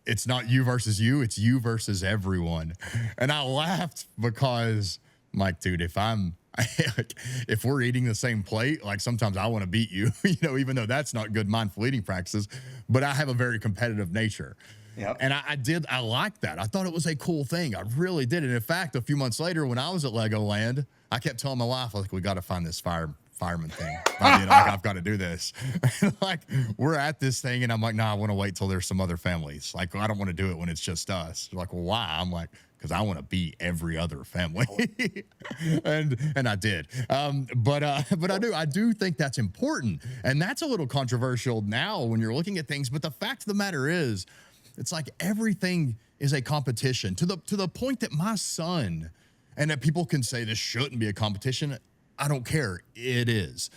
it's not you versus you, it's you versus everyone. And I laughed because I'm like, dude, if we're eating the same plate, like sometimes I want to beat you, even though that's not good mindful eating practices, but I have a very competitive nature. Yep. And I liked that. I thought it was a cool thing. I really did. And in fact, a few months later, when I was at Legoland, I kept telling my wife, we got to find this fireman thing. I've got to do this. Like, we're at this thing, and I'm like, no, I want to wait till there's some other families. Like, I don't want to do it when it's just us. They're like, well, why? I'm like, because I want to beat every other family. and I did. But I do think that's important. And that's a little controversial now when you're looking at things. But the fact of the matter is, it's like everything is a competition to the point that my son, and that people can say this shouldn't be a competition. I don't care. It is.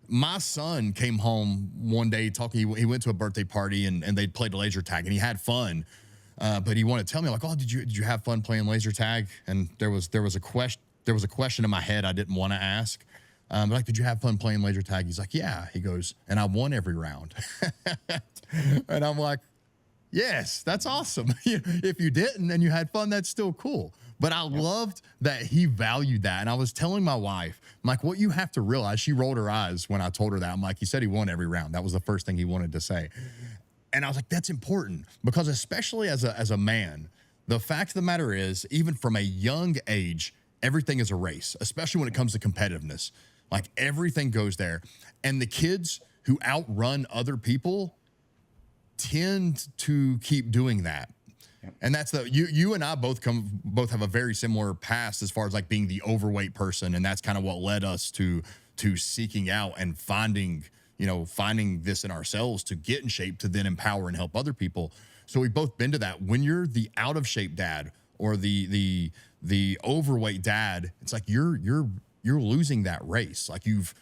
My son came home one day talking. He went to a birthday party and they played laser tag, and he had fun. But he wanted to tell me, like, oh, did you have fun playing laser tag? And there was a question in my head I didn't want to ask. Like, did you have fun playing laser tag? He's like, yeah. He goes, and I won every round. And I'm like, yes, that's awesome. If you didn't and you had fun, that's still cool. But I loved that he valued that. And I was telling my wife, I'm like, what you have to realize, she rolled her eyes when I told her that. I'm like, he said he won every round. That was the first thing he wanted to say. And I was like, that's important, because especially as a man, the fact of the matter is, even from a young age, everything is a race, especially when it comes to competitiveness. Like, everything goes there. And the kids who outrun other people tend to keep doing that. Yep. And that's you and I both have a very similar past as far as like being the overweight person, and that's kind of what led us to seeking out and finding this in ourselves to get in shape to then empower and help other people. So we've both been to that. When you're the out of shape dad or the overweight dad, it's like you're losing that race. Like you've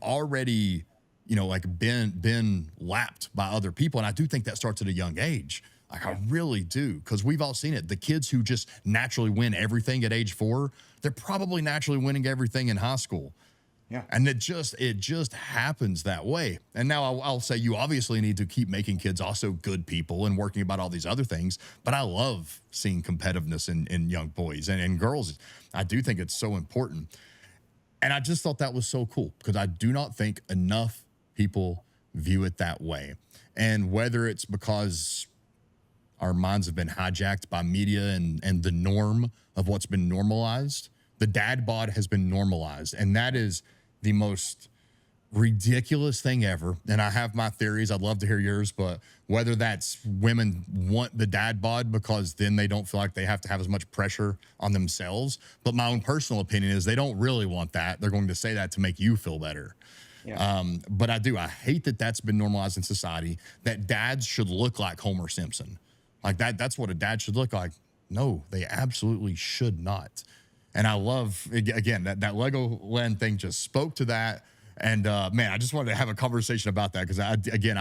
already been lapped by other people. And I do think that starts at a young age. Like, I really do, because we've all seen it. The kids who just naturally win everything at age 4, they're probably naturally winning everything in high school. Yeah. And it just happens that way. And now I'll say you obviously need to keep making kids also good people and working about all these other things. But I love seeing competitiveness in young boys and girls. I do think it's so important. And I just thought that was so cool because I do not think enough people view it that way. And whether it's because our minds have been hijacked by media and the norm of what's been normalized, the dad bod has been normalized. And that is the most ridiculous thing ever. And I have my theories. I'd love to hear yours, but whether that's women want the dad bod because then they don't feel like they have to have as much pressure on themselves. But my own personal opinion is they don't really want that. They're going to say that to make you feel better. Yeah. But I hate that that's been normalized in society, that dads should look like Homer Simpson. Like that's what a dad should look like. No, they absolutely should not. And I love, again, that Legoland thing just spoke to that. And man, I just wanted to have a conversation about that because I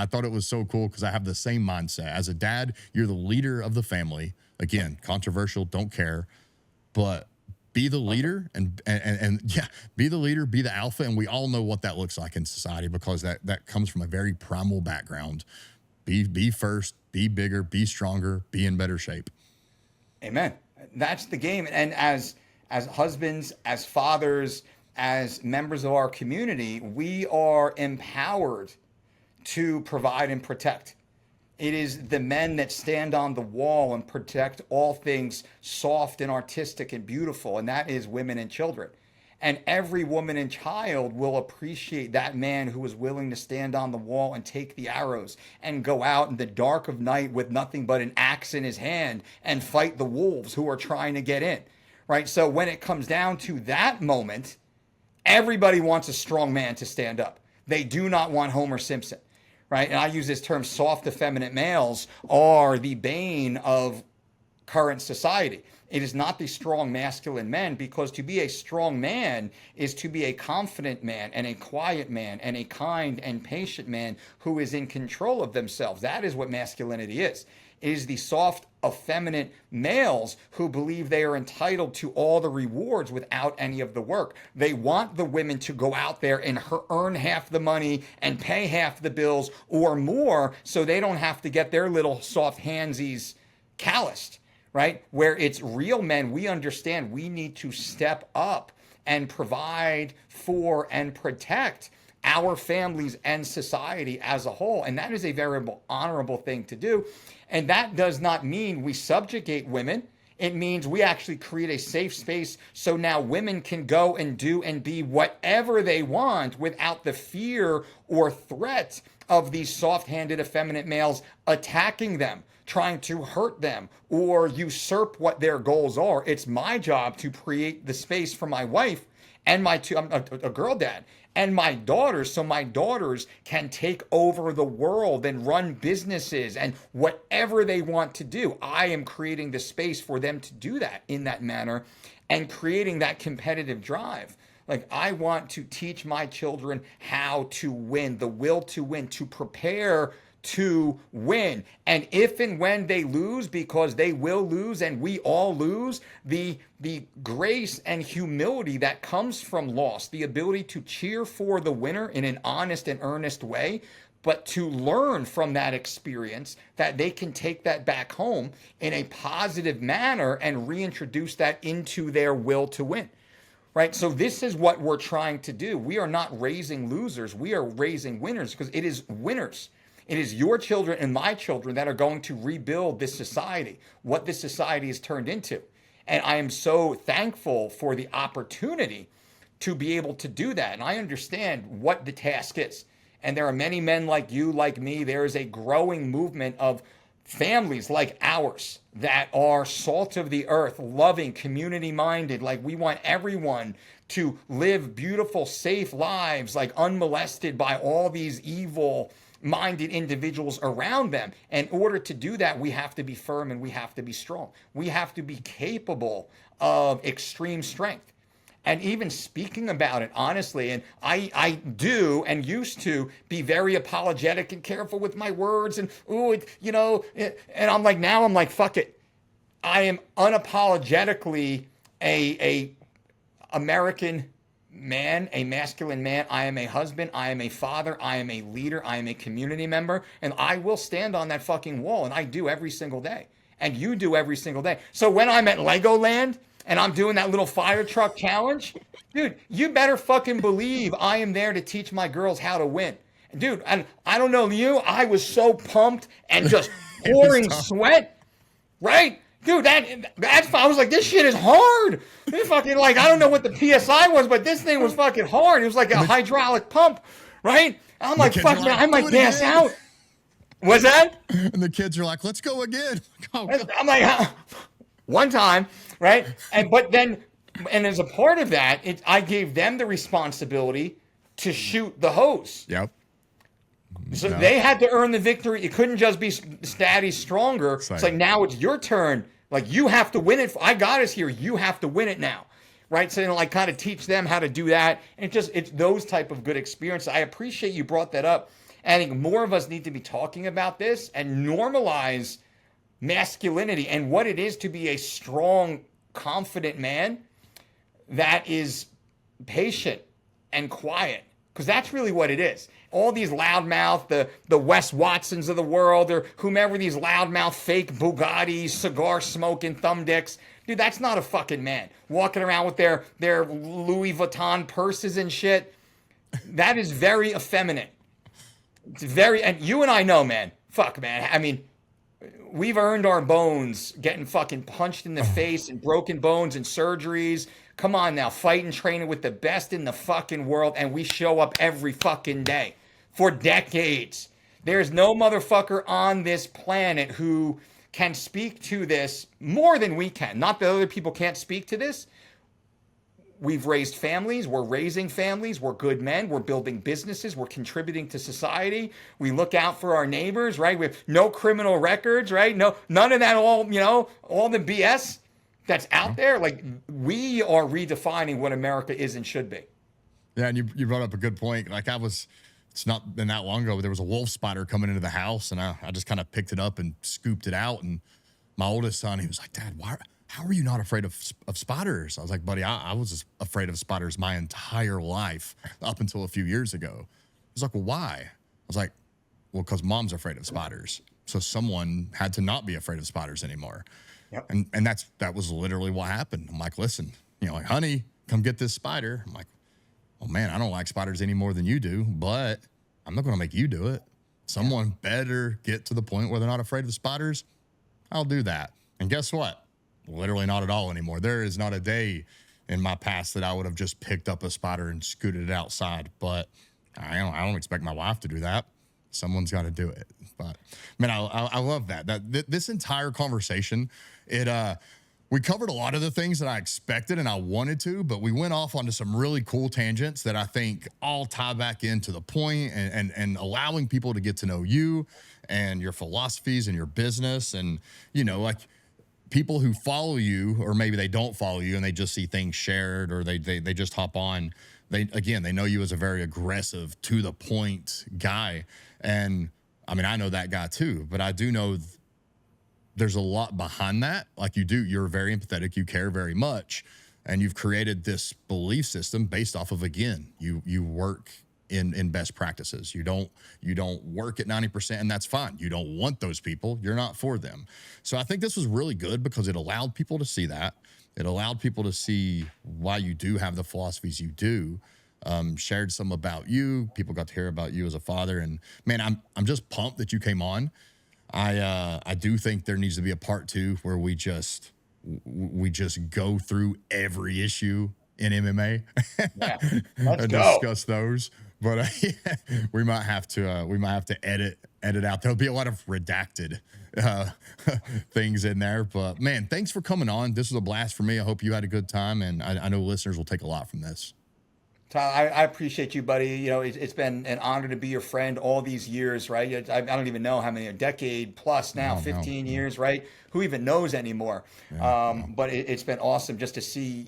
thought it was so cool because I have the same mindset. As a dad, you're the leader of the family. Again, controversial, don't care, but be the leader and yeah, be the leader, be the alpha. And we all know what that looks like in society because that comes from a very primal background. Be first, be bigger, be stronger, be in better shape. Amen. That's the game. And as husbands, as fathers, as members of our community, we are empowered to provide and protect. It is the men that stand on the wall and protect all things soft and artistic and beautiful, and that is women and children. And every woman and child will appreciate that man who is willing to stand on the wall and take the arrows and go out in the dark of night with nothing but an axe in his hand and fight the wolves who are trying to get in. Right? So when it comes down to that moment, everybody wants a strong man to stand up. They do not want Homer Simpson. Right? And I use this term, soft, effeminate males are the bane of current society. It is not the strong masculine men, because to be a strong man is to be a confident man and a quiet man and a kind and patient man who is in control of themselves. That is what masculinity is. It is the soft, effeminate males who believe they are entitled to all the rewards without any of the work. They want the women to go out there and earn half the money and pay half the bills or more so they don't have to get their little soft handsies calloused. Right? Where it's real men, we understand we need to step up and provide for and protect our families and society as a whole. And that is a very honorable thing to do. And that does not mean we subjugate women. It means we actually create a safe space so now women can go and do and be whatever they want without the fear or threat of these soft-handed, effeminate males attacking them, trying to hurt them or usurp what their goals are. It's my job to create the space for my wife and my two, I'm a girl dad, and my daughters, so my daughters can take over the world and run businesses and whatever they want to do. I am creating the space for them to do that in that manner and creating that competitive drive. Like, I want to teach my children how to win, the will to win, to prepare to win. And if and when they lose, because they will lose and we all lose, the grace and humility that comes from loss, the ability to cheer for the winner in an honest and earnest way, but to learn from that experience that they can take that back home in a positive manner and reintroduce that into their will to win. Right? So this is what we're trying to do. We are not raising losers. We are raising winners, because it is winners. It is your children and my children that are going to rebuild this society, what this society has turned into. And I am so thankful for the opportunity to be able to do that. And I understand what the task is. And there are many men like you, like me. There is a growing movement of families like ours that are salt of the earth, loving, community-minded. Like, we want everyone to live beautiful, safe lives, like unmolested by all these evil-minded individuals around them. In order to do that, we have to be firm and we have to be strong. We have to be capable of extreme strength. And even speaking about it honestly, and I do and used to be very apologetic and careful with my words, and and I'm like, fuck it. I am unapologetically a American man, a masculine man. I am a husband. I am a father. I am a leader. I am a community member. And I will stand on that fucking wall. And I do every single day. And you do every single day. So when I'm at Legoland and I'm doing that little fire truck challenge, dude, you better fucking believe I am there to teach my girls how to win. Dude, and I don't know you, I was so pumped and just pouring sweat, right? Dude, that's I was like, this shit is hard. This fucking like, I don't know what the PSI was, but this thing was fucking hard. It was like a hydraulic pump, right? And I'm like, fuck man, I might gas out. What's that? And the kids are like, let's go again. Oh, I'm like, one time, right? And as a part of that, I gave them the responsibility to shoot the hose. Yep. So they had to earn the victory. It couldn't just be Statty stronger. It's like, now it's your turn. Like, you have to win it. I got us here. You have to win it now. Right? So, like, kind of teach them how to do that. And it's those type of good experiences. I appreciate you brought that up. I think more of us need to be talking about this and normalize masculinity and what it is to be a strong, confident man that is patient and quiet. Because that's really what it is. All these loudmouth, the Wes Watsons of the world, or whomever these loudmouth fake Bugattis, cigar smoking thumb dicks. Dude, that's not a fucking man. Walking around with their Louis Vuitton purses and shit. That is very effeminate. It's very, and you and I know, man. Fuck, man. I mean, we've earned our bones getting fucking punched in the face and broken bones and surgeries. Come on now, fighting, training with the best in the fucking world, and we show up every fucking day for decades. There's no motherfucker on this planet who can speak to this more than we can. Not that other people can't speak to this. We've raised families. We're raising families. We're good men. We're building businesses. We're contributing to society. We look out for our neighbors, right? We have no criminal records, right? No, none of that. All the BS that's out there. Like, we are redefining what America is and should be. Yeah, and you brought up a good point. Like, it's not been that long ago, but there was a wolf spider coming into the house, and I just kind of picked it up and scooped it out. And my oldest son, he was like, Dad, how are you not afraid of spiders? I was like, buddy, I was afraid of spiders my entire life up until a few years ago. He's like, well, why? I was like, well, because mom's afraid of spiders. So someone had to not be afraid of spiders anymore. Yep. And that was literally what happened. I'm like, listen, like, honey, come get this spider. I'm like, oh man, I don't like spiders any more than you do, but I'm not going to make you do it. Someone better get to the point where they're not afraid of spiders. I'll do that. And guess what? Literally not at all anymore. There is not a day in my past that I would have just picked up a spider and scooted it outside. But I don't expect my wife to do that. Someone's got to do it. But man, I love that. This entire conversation, we covered a lot of the things that I expected and I wanted to, but we went off onto some really cool tangents that I think all tie back into the point and allowing people to get to know you and your philosophies and your business. And, like, people who follow you, or maybe they don't follow you and they just see things shared, or they just hop on. They know you as a very aggressive, to the point guy. And I mean, I know that guy too, but I do know there's a lot behind that. Like, you're very empathetic, you care very much, and you've created this belief system based off of, again, you work in best practices. You don't work at 90%, and that's fine. You don't want those people. You're not for them. So I think this was really good because it allowed people to see that. It allowed people to see why you do have the philosophies you do. Shared some about you. People got to hear about you as a father. And man, I'm just pumped that you came on. I do think there needs to be a part 2 where we just go through every issue in MMA. Yeah, let's and go. Discuss those. But we might have to edit out. There'll be a lot of redacted things in there. But man, thanks for coming on. This was a blast for me. I hope you had a good time, and I know listeners will take a lot from this. Tyler, I appreciate you, buddy. It's been an honor to be your friend all these years, right? I don't even know how many, a decade plus now, 15 years, right? Who even knows anymore? But it's been awesome just to see,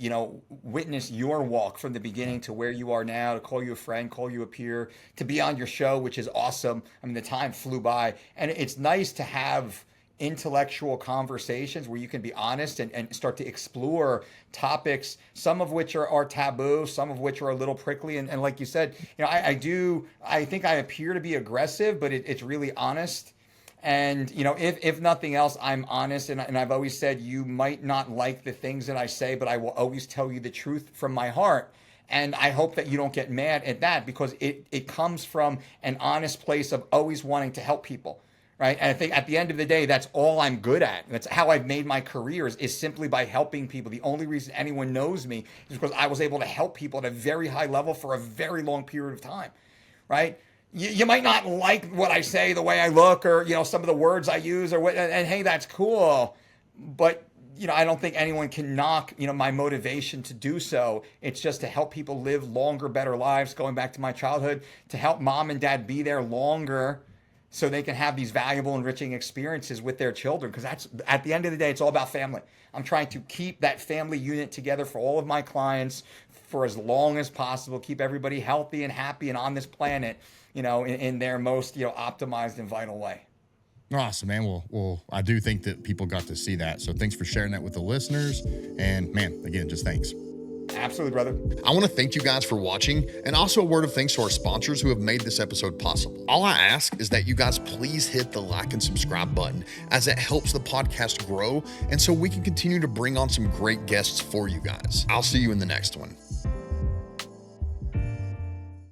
witness your walk from the beginning to where you are now, to call you a friend, call you a peer, to be on your show, which is awesome. I mean, the time flew by. And it's nice to have intellectual conversations where you can be honest and start to explore topics, some of which are taboo, some of which are a little prickly. And like you said, I think I appear to be aggressive, but it's really honest. And, if nothing else, I'm honest. And I've always said, you might not like the things that I say, but I will always tell you the truth from my heart. And I hope that you don't get mad at that, because it comes from an honest place of always wanting to help people. Right. And I think at the end of the day, that's all I'm good at. That's how I've made my career is simply by helping people. The only reason anyone knows me is because I was able to help people at a very high level for a very long period of time. Right. You might not like what I say, the way I look, or, some of the words I use, or what, and hey, that's cool. But, I don't think anyone can knock, my motivation to do so. It's just to help people live longer, better lives, going back to my childhood, to help mom and dad be there longer so they can have these valuable, enriching experiences with their children. Because that's, at the end of the day, it's all about family. I'm trying to keep that family unit together for all of my clients for as long as possible, keep everybody healthy and happy and on this planet, in their most, optimized and vital way. Awesome, man. Well, I do think that people got to see that. So thanks for sharing that with the listeners. And man, again, just thanks. Absolutely, brother. I want to thank you guys for watching, and also a word of thanks to our sponsors who have made this episode possible. All I ask is that you guys please hit the like and subscribe button, as it helps the podcast grow and so we can continue to bring on some great guests for you guys. I'll see you in the next one.